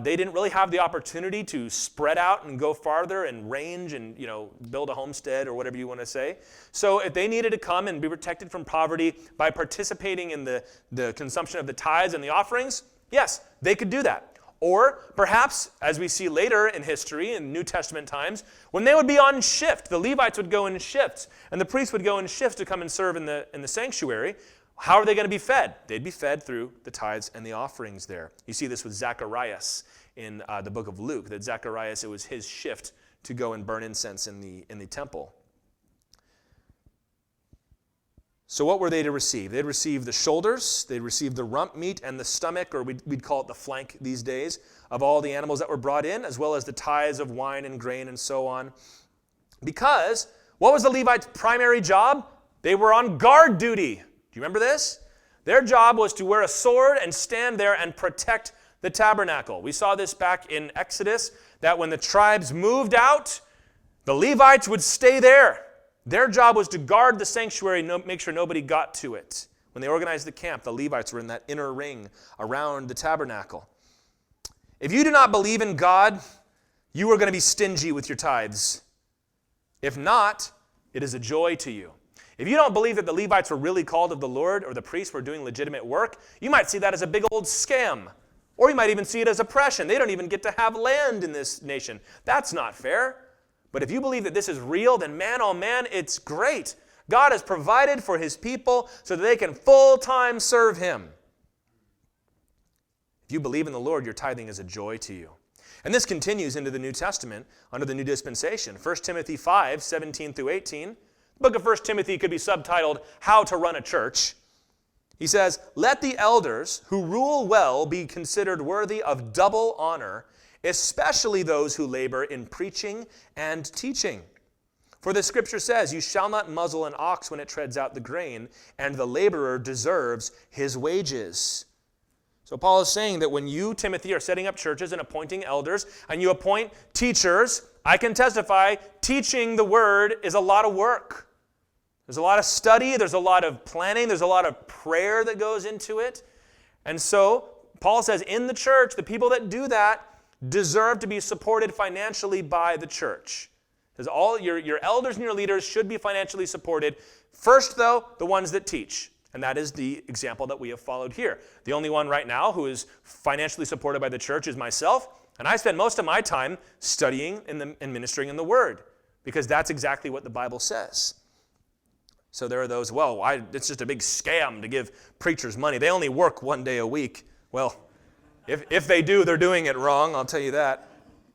they didn't really have the opportunity to spread out and go farther and range and build a homestead or whatever you want to say. So if they needed to come and be protected from poverty by participating in the consumption of the tithes and the offerings, yes, they could do that. Or perhaps, as we see later in history, in New Testament times, when they would be on shift, the Levites would go in shifts, and the priests would go in shifts to come and serve in the sanctuary. How are they going to be fed? They'd be fed through the tithes and the offerings there. You see this with Zacharias in the book of Luke, that Zacharias, it was his shift to go and burn incense in the temple. So what were they to receive? They'd receive the shoulders, they'd receive the rump meat and the stomach, or we'd call it the flank these days, of all the animals that were brought in, as well as the tithes of wine and grain and so on. Because what was the Levites' primary job? They were on guard duty. Do you remember this? Their job was to wear a sword and stand there and protect the tabernacle. We saw this back in Exodus, that when the tribes moved out, the Levites would stay there. Their job was to guard the sanctuary, make sure nobody got to it. When they organized the camp, the Levites were in that inner ring around the tabernacle. If you do not believe in God, you are going to be stingy with your tithes. If not, it is a joy to you. If you don't believe that the Levites were really called of the Lord, or the priests were doing legitimate work, you might see that as a big old scam. Or you might even see it as oppression. They don't even get to have land in this nation. That's not fair. But if you believe that this is real, then man, oh man, it's great. God has provided for his people so that they can full-time serve him. If you believe in the Lord, your tithing is a joy to you. And this continues into the New Testament under the new dispensation. 1 Timothy 5, 17 through 18. The book of 1 Timothy could be subtitled, How to Run a Church. He says, Let the elders who rule well be considered worthy of double honor, especially those who labor in preaching and teaching. For the scripture says, You shall not muzzle an ox when it treads out the grain, and the laborer deserves his wages. So Paul is saying that when you, Timothy, are setting up churches and appointing elders, and you appoint teachers, I can testify, teaching the word is a lot of work. There's a lot of study, there's a lot of planning, there's a lot of prayer that goes into it. And so Paul says in the church, the people that do that deserve to be supported financially by the church. Because all your elders and your leaders should be financially supported. First, though, the ones that teach. And that is the example that we have followed here. The only one right now who is financially supported by the church is myself. And I spend most of my time studying and ministering in the Word. Because that's exactly what the Bible says. So there are those, it's just a big scam to give preachers money. They only work one day a week. Well, if they do, they're doing it wrong, I'll tell you that.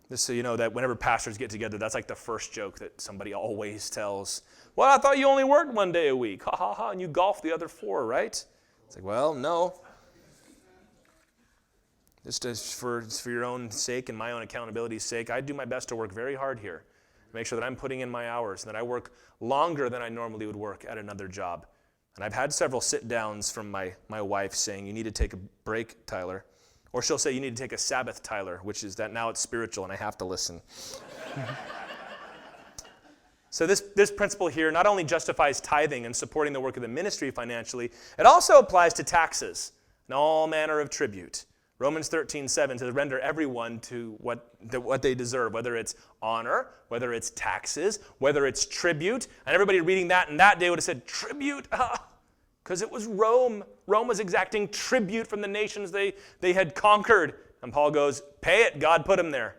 Just so you know that whenever pastors get together, that's like the first joke that somebody always tells. Well, I thought you only worked one day a week. Ha, ha, ha, and you golf the other 4, right? It's like, well, no. Just for your own sake and my own accountability's sake, I do my best to work very hard here. Make sure that I'm putting in my hours and that I work longer than I normally would work at another job. And I've had several sit-downs from my wife saying, you need to take a break, Tyler. Or she'll say, you need to take a Sabbath, Tyler, which is that now it's spiritual and I have to listen. So this principle here not only justifies tithing and supporting the work of the ministry financially, it also applies to taxes and all manner of tribute. Romans 13:7 says, render everyone to what they deserve, whether it's honor, whether it's taxes, whether it's tribute. And everybody reading that in that day would have said, tribute, because it was Rome. Rome was exacting tribute from the nations they had conquered. And Paul goes, pay it, God put them there.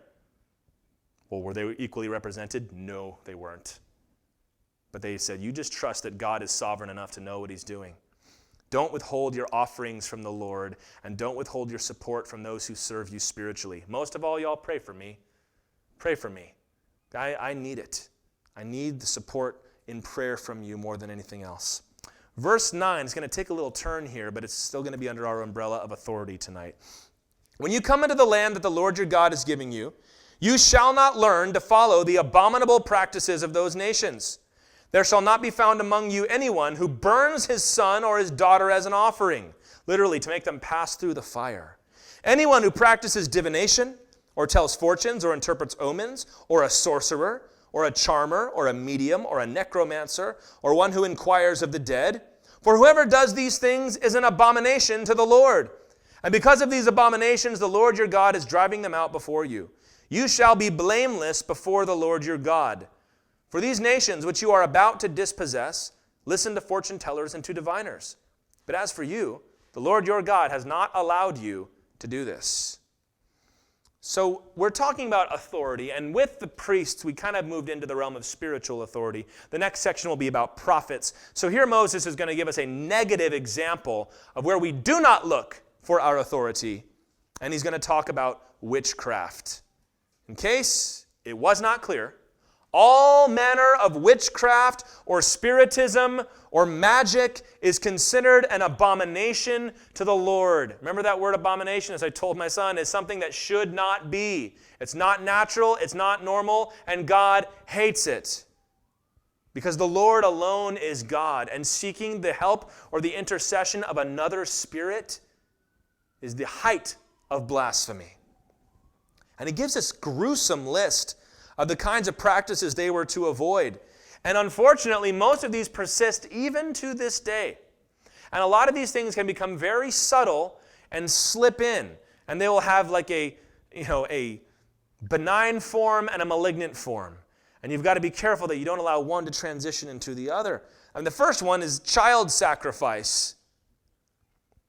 Well, were they equally represented? No, they weren't. But they said, you just trust that God is sovereign enough to know what he's doing. Don't withhold your offerings from the Lord, and don't withhold your support from those who serve you spiritually. Most of all, y'all, pray for me. Pray for me. I need it. I need the support in prayer from you more than anything else. Verse 9 is going to take a little turn here, but it's still going to be under our umbrella of authority tonight. When you come into the land that the Lord your God is giving you, you shall not learn to follow the abominable practices of those nations. There shall not be found among you anyone who burns his son or his daughter as an offering, literally to make them pass through the fire. Anyone who practices divination, or tells fortunes, or interprets omens, or a sorcerer, or a charmer, or a medium, or a necromancer, or one who inquires of the dead. For whoever does these things is an abomination to the Lord. And because of these abominations, the Lord your God is driving them out before you. You shall be blameless before the Lord your God. For these nations which you are about to dispossess, listen to fortune tellers and to diviners. But as for you, the Lord your God has not allowed you to do this. So we're talking about authority, and with the priests, we kind of moved into the realm of spiritual authority. The next section will be about prophets. So here Moses is going to give us a negative example of where we do not look for our authority, and he's going to talk about witchcraft. In case it was not clear, all manner of witchcraft or spiritism or magic is considered an abomination to the Lord. Remember that word abomination, as I told my son, is something that should not be. It's not natural, it's not normal, and God hates it. Because the Lord alone is God, and seeking the help or the intercession of another spirit is the height of blasphemy. And he gives this gruesome list of the kinds of practices they were to avoid. And unfortunately, most of these persist even to this day. And a lot of these things can become very subtle and slip in. And they will have like a benign form and a malignant form. And you've got to be careful that you don't allow one to transition into the other. And the first one is child sacrifice.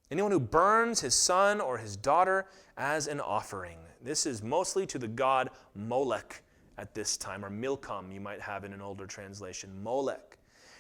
Anyone who burns his son or his daughter as an offering. This is mostly to the god Molech at this time, or Milcom you might have in an older translation, Molech.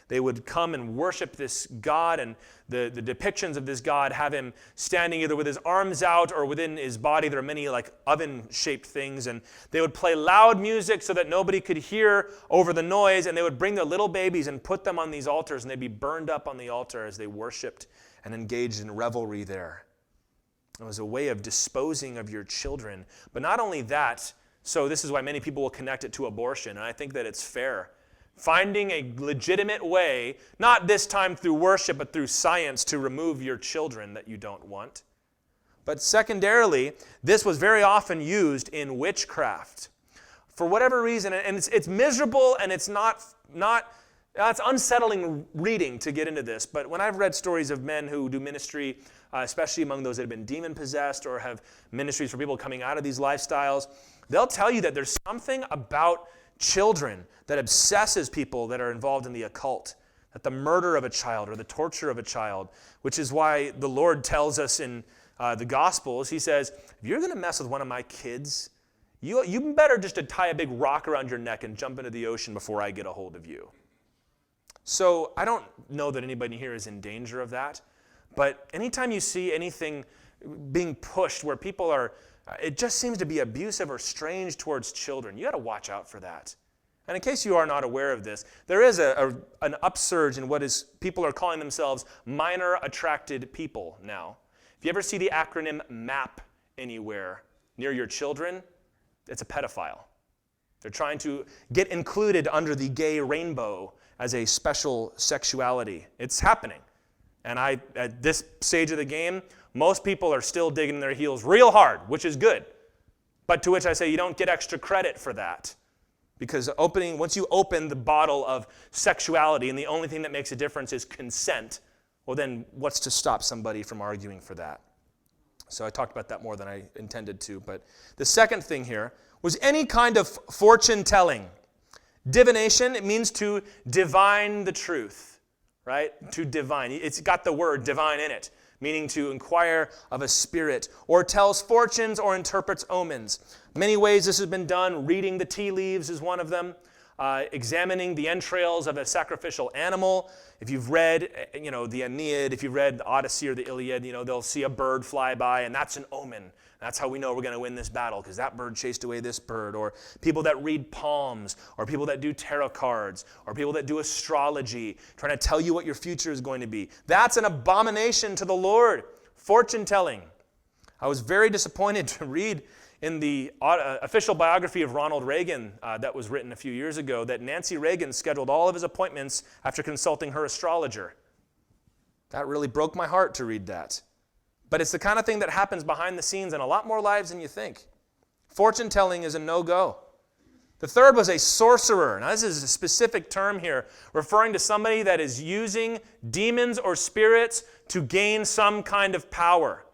They would come and worship this god, and the depictions of this god have him standing either with his arms out or within his body. There are many like oven-shaped things, and they would play loud music so that nobody could hear over the noise, and they would bring their little babies and put them on these altars, and they'd be burned up on the altar as they worshiped and engaged in revelry there. It was a way of disposing of your children. But not only that, so this is why many people will connect it to abortion, and I think that it's fair. Finding a legitimate way, not this time through worship, but through science, to remove your children that you don't want. But secondarily, this was very often used in witchcraft. For whatever reason, and it's miserable, and it's it's unsettling reading to get into this, but when I've read stories of men who do ministry, especially among those that have been demon-possessed or have ministries for people coming out of these lifestyles, they'll tell you that there's something about children that obsesses people that are involved in the occult, that the murder of a child or the torture of a child, which is why the Lord tells us in the Gospels, he says, if you're going to mess with one of my kids, you better just to tie a big rock around your neck and jump into the ocean before I get a hold of you. So I don't know that anybody here is in danger of that, but anytime you see anything being pushed where people are, it just seems to be abusive or strange towards children, you got to watch out for that. And in case you are not aware of this, there is an upsurge in people are calling themselves minor attracted people now. If you ever see the acronym MAP anywhere near your children, it's a pedophile. They're trying to get included under the gay rainbow as a special sexuality. It's happening. And at this stage of the game, most people are still digging their heels real hard, which is good. But to which I say you don't get extra credit for that. Because once you open the bottle of sexuality and the only thing that makes a difference is consent, well then what's to stop somebody from arguing for that? So I talked about that more than I intended to. But the second thing here was any kind of fortune telling. Divination, it means to divine the truth, right? To divine. It's got the word divine in it, meaning to inquire of a spirit, or tells fortunes or interprets omens. Many ways this has been done. Reading the tea leaves is one of them. Examining the entrails of a sacrificial animal. If you've read, the Aeneid, if you've read the Odyssey or the Iliad, they'll see a bird fly by, and that's an omen. That's how we know we're going to win this battle, because that bird chased away this bird. Or people that read palms, or people that do tarot cards, or people that do astrology, trying to tell you what your future is going to be. That's an abomination to the Lord. Fortune telling. I was very disappointed to read in the official biography of Ronald Reagan that was written a few years ago that Nancy Reagan scheduled all of his appointments after consulting her astrologer. That really broke my heart to read that. But it's the kind of thing that happens behind the scenes in a lot more lives than you think. Fortune telling is a no-go. The third was a sorcerer. Now this is a specific term here, referring to somebody that is using demons or spirits to gain some kind of power.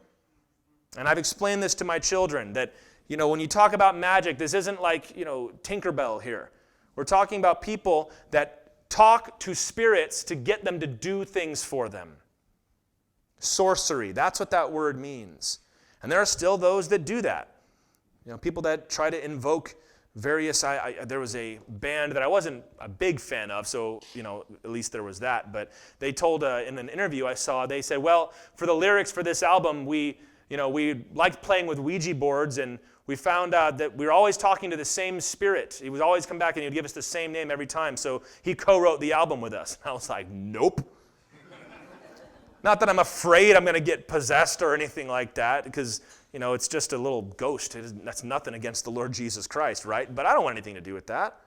And I've explained this to my children, that when you talk about magic, this isn't like, Tinkerbell here. We're talking about people that talk to spirits to get them to do things for them. Sorcery, that's what that word means. And there are still those that do that. People that try to invoke various, there was a band that I wasn't a big fan of, so, at least there was that. But they told, in an interview I saw, they said, well, for the lyrics for this album, we liked playing with Ouija boards, and we found out that we were always talking to the same spirit. He would always come back and he'd give us the same name every time, so he co-wrote the album with us. And I was like, nope. Not that I'm afraid I'm going to get possessed or anything like that, because, it's just a little ghost. That's nothing against the Lord Jesus Christ, right? But I don't want anything to do with that.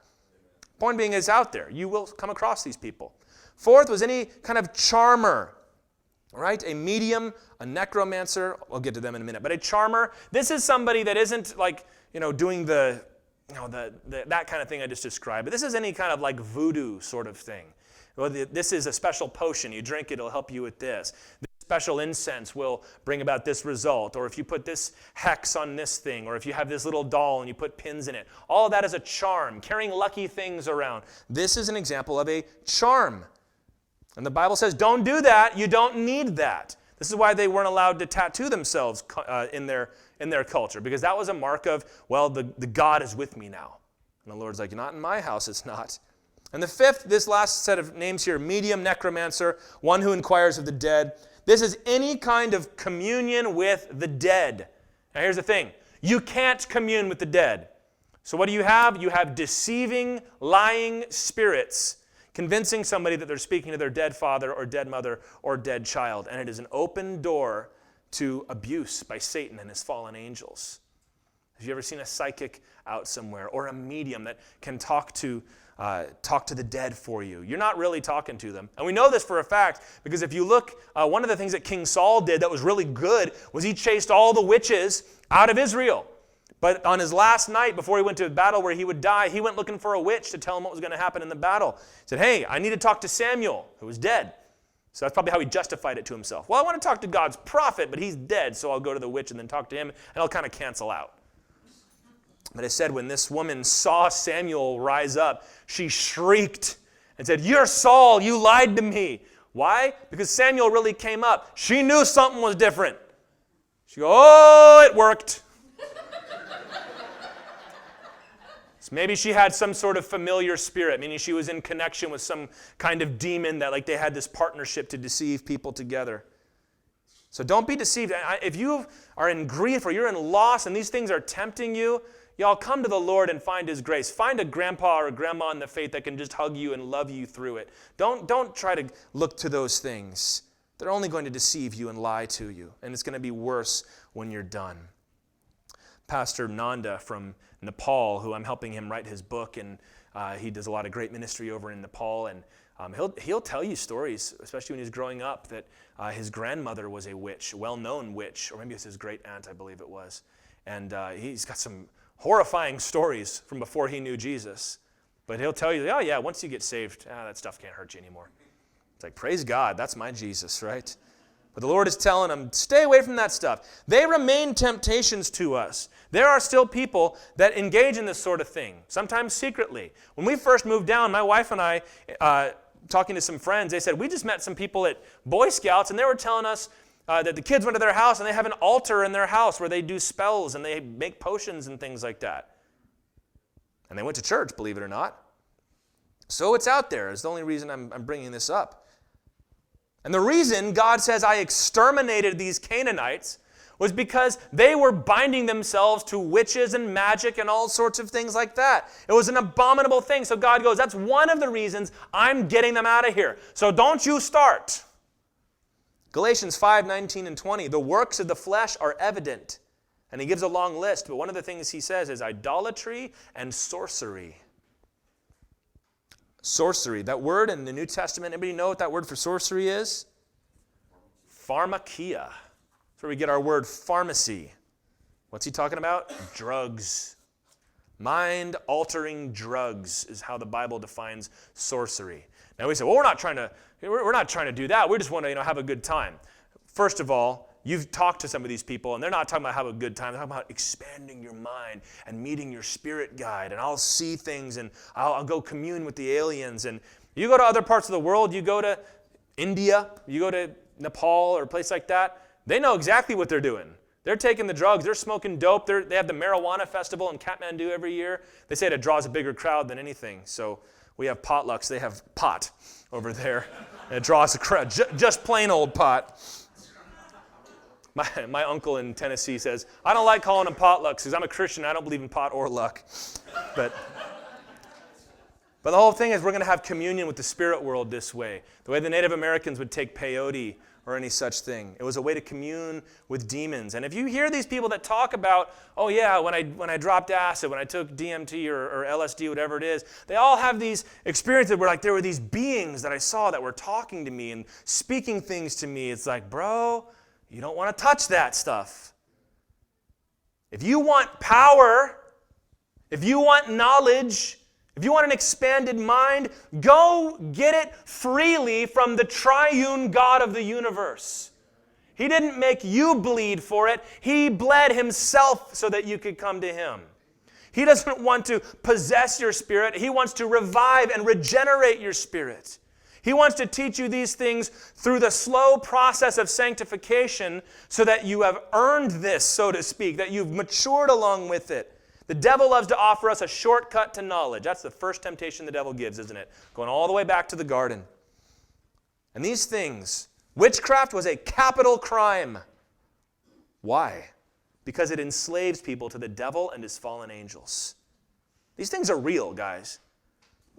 Point being, it's out there. You will come across these people. Fourth was any kind of charmer. Right? A medium, a necromancer, I'll get to them in a minute, but a charmer, this is somebody that isn't like, doing the that kind of thing I just described, but this is any kind of like voodoo sort of thing. Well, this is a special potion. You drink it, it'll help you with this. This special incense will bring about this result, or if you put this hex on this thing, or if you have this little doll and you put pins in it. All of that is a charm, carrying lucky things around. This is an example of a charm. And the Bible says, don't do that. You don't need that. This is why they weren't allowed to tattoo themselves in their culture, because that was a mark of, well, the God is with me now. And the Lord's like, not in my house, it's not. And the fifth, this last set of names here, medium, necromancer, one who inquires of the dead. This is any kind of communion with the dead. Now here's the thing. You can't commune with the dead. So what do you have? You have deceiving, lying spirits convincing somebody that they're speaking to their dead father or dead mother or dead child. And it is an open door to abuse by Satan and his fallen angels. Have you ever seen a psychic out somewhere, or a medium that can talk to the dead for you? You're not really talking to them. And we know this for a fact, because if you look, one of the things that King Saul did that was really good was he chased all the witches out of Israel. But on his last night, before he went to a battle where he would die, he went looking for a witch to tell him what was going to happen in the battle. He said, hey, I need to talk to Samuel, who was dead. So that's probably how he justified it to himself. Well, I want to talk to God's prophet, but he's dead, so I'll go to the witch and then talk to him, and I'll kind of cancel out. But it said when this woman saw Samuel rise up, she shrieked and said, you're Saul, you lied to me. Why? Because Samuel really came up. She knew something was different. She goes, oh, it worked. So maybe she had some sort of familiar spirit, meaning she was in connection with some kind of demon that they had this partnership to deceive people together. So don't be deceived. If you are in grief or you're in loss and these things are tempting you, y'all come to the Lord and find His grace. Find a grandpa or a grandma in the faith that can just hug you and love you through it. Don't try to look to those things. They're only going to deceive you and lie to you, and it's going to be worse when you're done. Pastor Nanda from Nepal, who I'm helping him write his book, and he does a lot of great ministry over in Nepal, and he'll tell you stories, especially when he's growing up, that his grandmother was a witch, a well-known witch, or maybe it's his great aunt, I believe it was. And he's got some horrifying stories from before he knew Jesus. But he'll tell you, oh yeah, once you get saved, that stuff can't hurt you anymore. It's like, praise God, that's my Jesus, right? But the Lord is telling them, stay away from that stuff. They remain temptations to us. There are still people that engage in this sort of thing, sometimes secretly. When we first moved down, my wife and I, talking to some friends, they said, we just met some people at Boy Scouts, and they were telling us that the kids went to their house, and they have an altar in their house where they do spells, and they make potions and things like that. And they went to church, believe it or not. So it's out there. It's the only reason I'm bringing this up. And the reason God says I exterminated these Canaanites was because they were binding themselves to witches and magic and all sorts of things like that. It was an abominable thing. So God goes, that's one of the reasons I'm getting them out of here. So don't you start. Galatians 5:19 and 20, the works of the flesh are evident. And he gives a long list, but one of the things he says is idolatry and sorcery. Sorcery, that word in the New Testament, anybody know what that word for sorcery is? Pharmakia. That's where we get our word pharmacy. What's he talking about? Drugs. Mind-altering drugs is how the Bible defines sorcery. Now we say, well, we're not trying to do that. We just want to, have a good time. First of all, you've talked to some of these people, and they're not talking about have a good time. They're talking about expanding your mind and meeting your spirit guide, and I'll see things, and I'll go commune with the aliens. And you go to other parts of the world, you go to India, you go to Nepal or a place like that, they know exactly what they're doing. They're taking the drugs, they're smoking dope, they have the marijuana festival in Kathmandu every year. They say it draws a bigger crowd than anything. So we have potlucks, they have pot over there. And it draws a crowd, just plain old pot. My uncle in Tennessee says, I don't like calling them potlucks because I'm a Christian. I don't believe in pot or luck. But the whole thing is we're going to have communion with the spirit world this way. The way the Native Americans would take peyote or any such thing. It was a way to commune with demons. And if you hear these people that talk about, oh yeah, when I dropped acid, when I took DMT or LSD, whatever it is, they all have these experiences where there were these beings that I saw that were talking to me and speaking things to me. It's like, bro, you don't want to touch that stuff. If you want power, if you want knowledge, if you want an expanded mind, go get it freely from the triune God of the universe. He didn't make you bleed for it. He bled himself so that you could come to him. He doesn't want to possess your spirit. He wants to revive and regenerate your spirit. He wants to teach you these things through the slow process of sanctification so that you have earned this, so to speak, that you've matured along with it. The devil loves to offer us a shortcut to knowledge. That's the first temptation the devil gives, isn't it? Going all the way back to the garden. And these things, witchcraft was a capital crime. Why? Because it enslaves people to the devil and his fallen angels. These things are real, guys.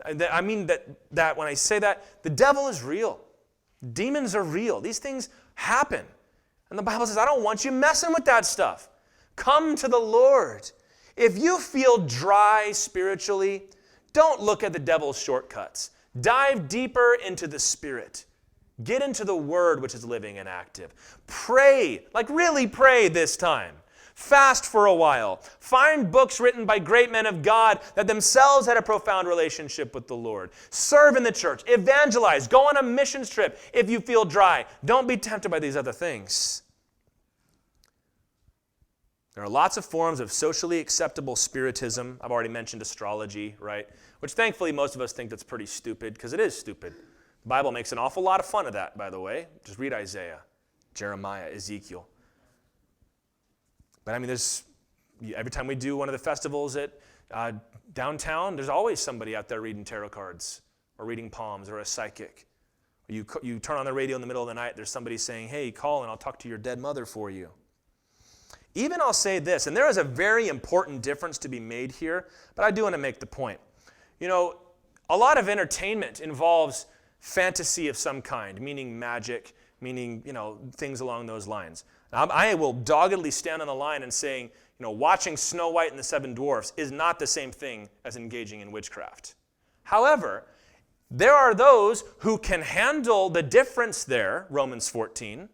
I mean that when I say that, the devil is real. Demons are real. These things happen. And the Bible says, I don't want you messing with that stuff. Come to the Lord. If you feel dry spiritually, don't look at the devil's shortcuts. Dive deeper into the Spirit. Get into the Word, which is living and active. Pray, like really pray this time. Fast for a while. Find books written by great men of God that themselves had a profound relationship with the Lord. Serve in the church. Evangelize. Go on a missions trip if you feel dry. Don't be tempted by these other things. There are lots of forms of socially acceptable spiritism. I've already mentioned astrology, right? Which thankfully most of us think that's pretty stupid, because it is stupid. The Bible makes an awful lot of fun of that, by the way. Just read Isaiah, Jeremiah, Ezekiel. But I mean, every time we do one of the festivals at downtown, there's always somebody out there reading tarot cards or reading palms or a psychic. You turn on the radio in the middle of the night, there's somebody saying, hey, call and I'll talk to your dead mother for you. Even I'll say this, and there is a very important difference to be made here, but I do want to make the point. A lot of entertainment involves fantasy of some kind, meaning magic, meaning, things along those lines. I will doggedly stand on the line and saying, watching Snow White and the Seven Dwarfs is not the same thing as engaging in witchcraft. However, there are those who can handle the difference there, Romans 14,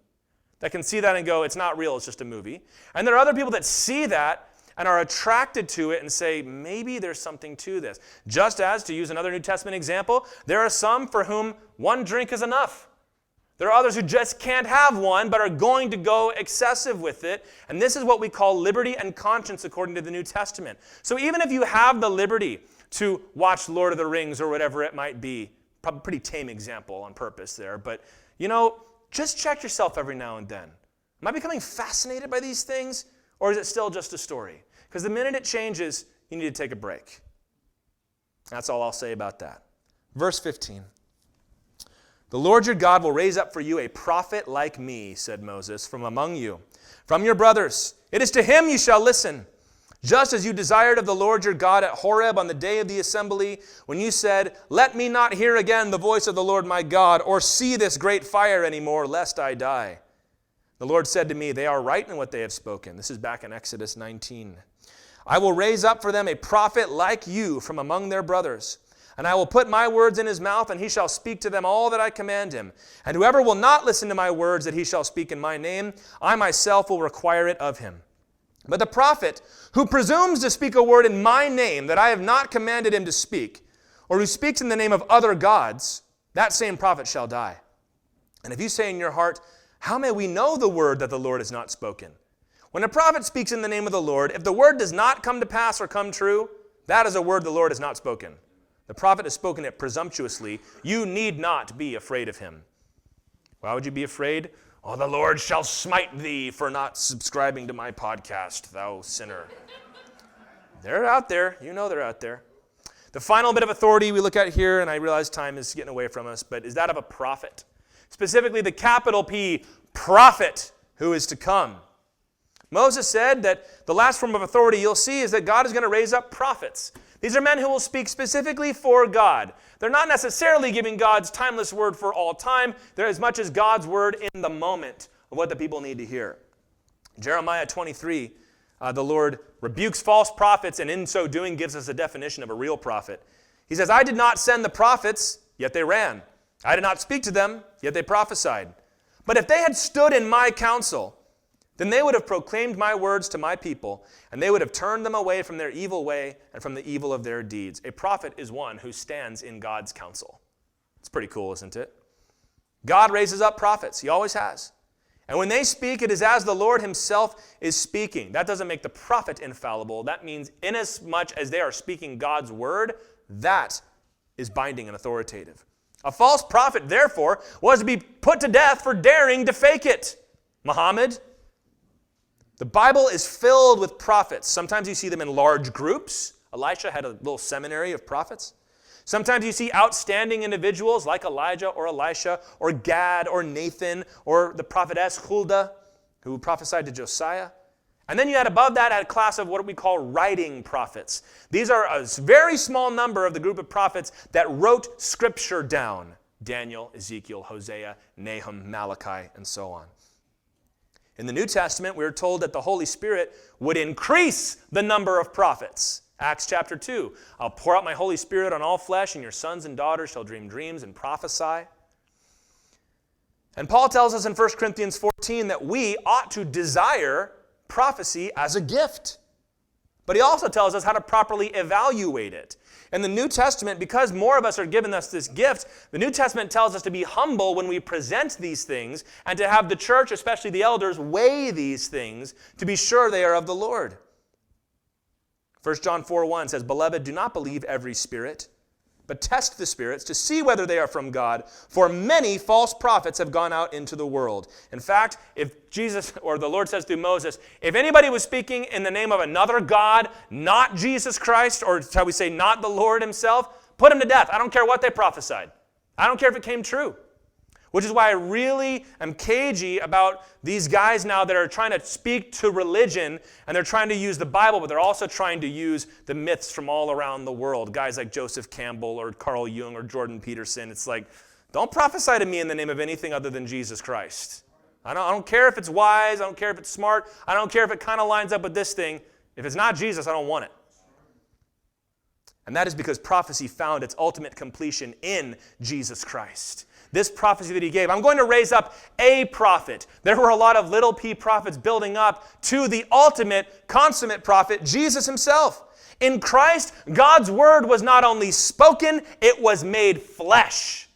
that can see that and go, it's not real, it's just a movie. And there are other people that see that and are attracted to it and say, maybe there's something to this. Just as, to use another New Testament example, there are some for whom one drink is enough. There are others who just can't have one, but are going to go excessive with it. And this is what we call liberty and conscience according to the New Testament. So even if you have the liberty to watch Lord of the Rings or whatever it might be, probably a pretty tame example on purpose there, but just check yourself every now and then. Am I becoming fascinated by these things, or is it still just a story? Because the minute it changes, you need to take a break. That's all I'll say about that. Verse 15. The Lord your God will raise up for you a prophet like me, said Moses, from among you, from your brothers. It is to him you shall listen. Just as you desired of the Lord your God at Horeb on the day of the assembly, when you said, let me not hear again the voice of the Lord my God, or see this great fire anymore, lest I die. The Lord said to me, they are right in what they have spoken. This is back in Exodus 19. I will raise up for them a prophet like you from among their brothers. And I will put my words in his mouth, and he shall speak to them all that I command him. And whoever will not listen to my words that he shall speak in my name, I myself will require it of him. But the prophet who presumes to speak a word in my name that I have not commanded him to speak, or who speaks in the name of other gods, that same prophet shall die. And if you say in your heart, how may we know the word that the Lord has not spoken? When a prophet speaks in the name of the Lord, if the word does not come to pass or come true, that is a word the Lord has not spoken. The prophet has spoken it presumptuously. You need not be afraid of him. Why would you be afraid? Oh, the Lord shall smite thee for not subscribing to my podcast, thou sinner. They're out there. You know they're out there. The final bit of authority we look at here, and I realize time is getting away from us, but is that of a prophet. Specifically the capital P, prophet, who is to come. Moses said that the last form of authority you'll see is that God is going to raise up prophets. These are men who will speak specifically for God. They're not necessarily giving God's timeless word for all time. They're as much as God's word in the moment of what the people need to hear. Jeremiah 23, the Lord rebukes false prophets, and in so doing gives us a definition of a real prophet. He says, I did not send the prophets, yet they ran. I did not speak to them, yet they prophesied. But if they had stood in my counsel, then they would have proclaimed my words to my people, and they would have turned them away from their evil way and from the evil of their deeds. A prophet is one who stands in God's counsel. It's pretty cool, isn't it? God raises up prophets. He always has. And when they speak, it is as the Lord himself is speaking. That doesn't make the prophet infallible. That means inasmuch as they are speaking God's word, that is binding and authoritative. A false prophet, therefore, was to be put to death for daring to fake it. Muhammad. The Bible is filled with prophets. Sometimes you see them in large groups. Elisha had a little seminary of prophets. Sometimes you see outstanding individuals like Elijah or Elisha or Gad or Nathan or the prophetess Huldah who prophesied to Josiah. And then you had above that a class of what we call writing prophets. These are a very small number of the group of prophets that wrote scripture down. Daniel, Ezekiel, Hosea, Nahum, Malachi, and so on. In the New Testament, we are told that the Holy Spirit would increase the number of prophets. Acts chapter 2, I'll pour out my Holy Spirit on all flesh, and your sons and daughters shall dream dreams and prophesy. And Paul tells us in 1 Corinthians 14 that we ought to desire prophecy as a gift. But he also tells us how to properly evaluate it. In the New Testament, because more of us are given us this gift, the New Testament tells us to be humble when we present these things and to have the church, especially the elders, weigh these things to be sure they are of the Lord. 1 John 4:1 says, Beloved, do not believe every spirit, but test the spirits to see whether they are from God, for many false prophets have gone out into the world. In fact, if Jesus or the Lord says through Moses, if anybody was speaking in the name of another God, not Jesus Christ, or shall we say not the Lord himself, put him to death. I don't care what they prophesied. I don't care if it came true. Which is why I really am cagey about these guys now that are trying to speak to religion, and they're trying to use the Bible, but they're also trying to use the myths from all around the world. Guys like Joseph Campbell or Carl Jung or Jordan Peterson. It's like, don't prophesy to me in the name of anything other than Jesus Christ. I don't care if it's wise. I don't care if it's smart. I don't care if it kind of lines up with this thing. If it's not Jesus, I don't want it. And that is because prophecy found its ultimate completion in Jesus Christ. This prophecy that he gave, I'm going to raise up a prophet. There were a lot of little p prophets building up to the ultimate, consummate prophet, Jesus himself. In Christ, God's word was not only spoken, it was made flesh.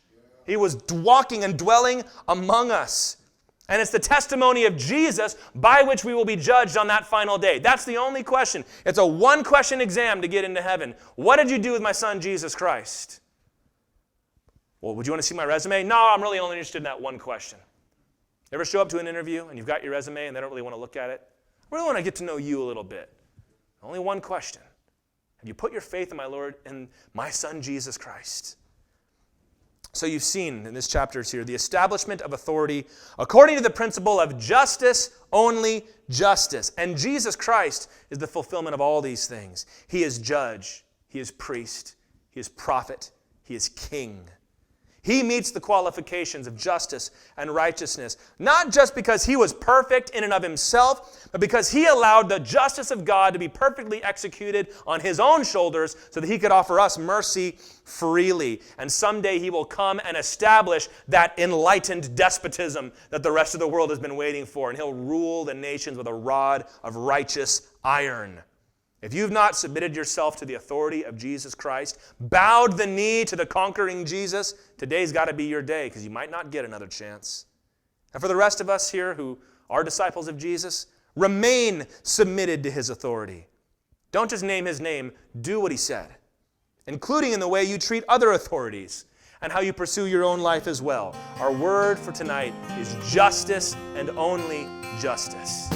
He was walking and dwelling among us. And it's the testimony of Jesus by which we will be judged on that final day. That's the only question. It's a one-question exam to get into heaven. What did you do with my son, Jesus Christ? Well, would you want to see my resume? No, I'm really only interested in that one question. You ever show up to an interview and you've got your resume and they don't really want to look at it? I really want to get to know you a little bit. Only one question. Have you put your faith in my Lord and my son, Jesus Christ? So you've seen in this chapter here the establishment of authority according to the principle of justice, only justice. And Jesus Christ is the fulfillment of all these things. He is judge, he is priest, he is prophet, he is king. He meets the qualifications of justice and righteousness, not just because he was perfect in and of himself, but because he allowed the justice of God to be perfectly executed on his own shoulders so that he could offer us mercy freely. And someday he will come and establish that enlightened despotism that the rest of the world has been waiting for, and he'll rule the nations with a rod of righteous iron. If you've not submitted yourself to the authority of Jesus Christ, bowed the knee to the conquering Jesus, today's got to be your day because you might not get another chance. And for the rest of us here who are disciples of Jesus, remain submitted to his authority. Don't just name his name, do what he said, including in the way you treat other authorities and how you pursue your own life as well. Our word for tonight is justice and only justice.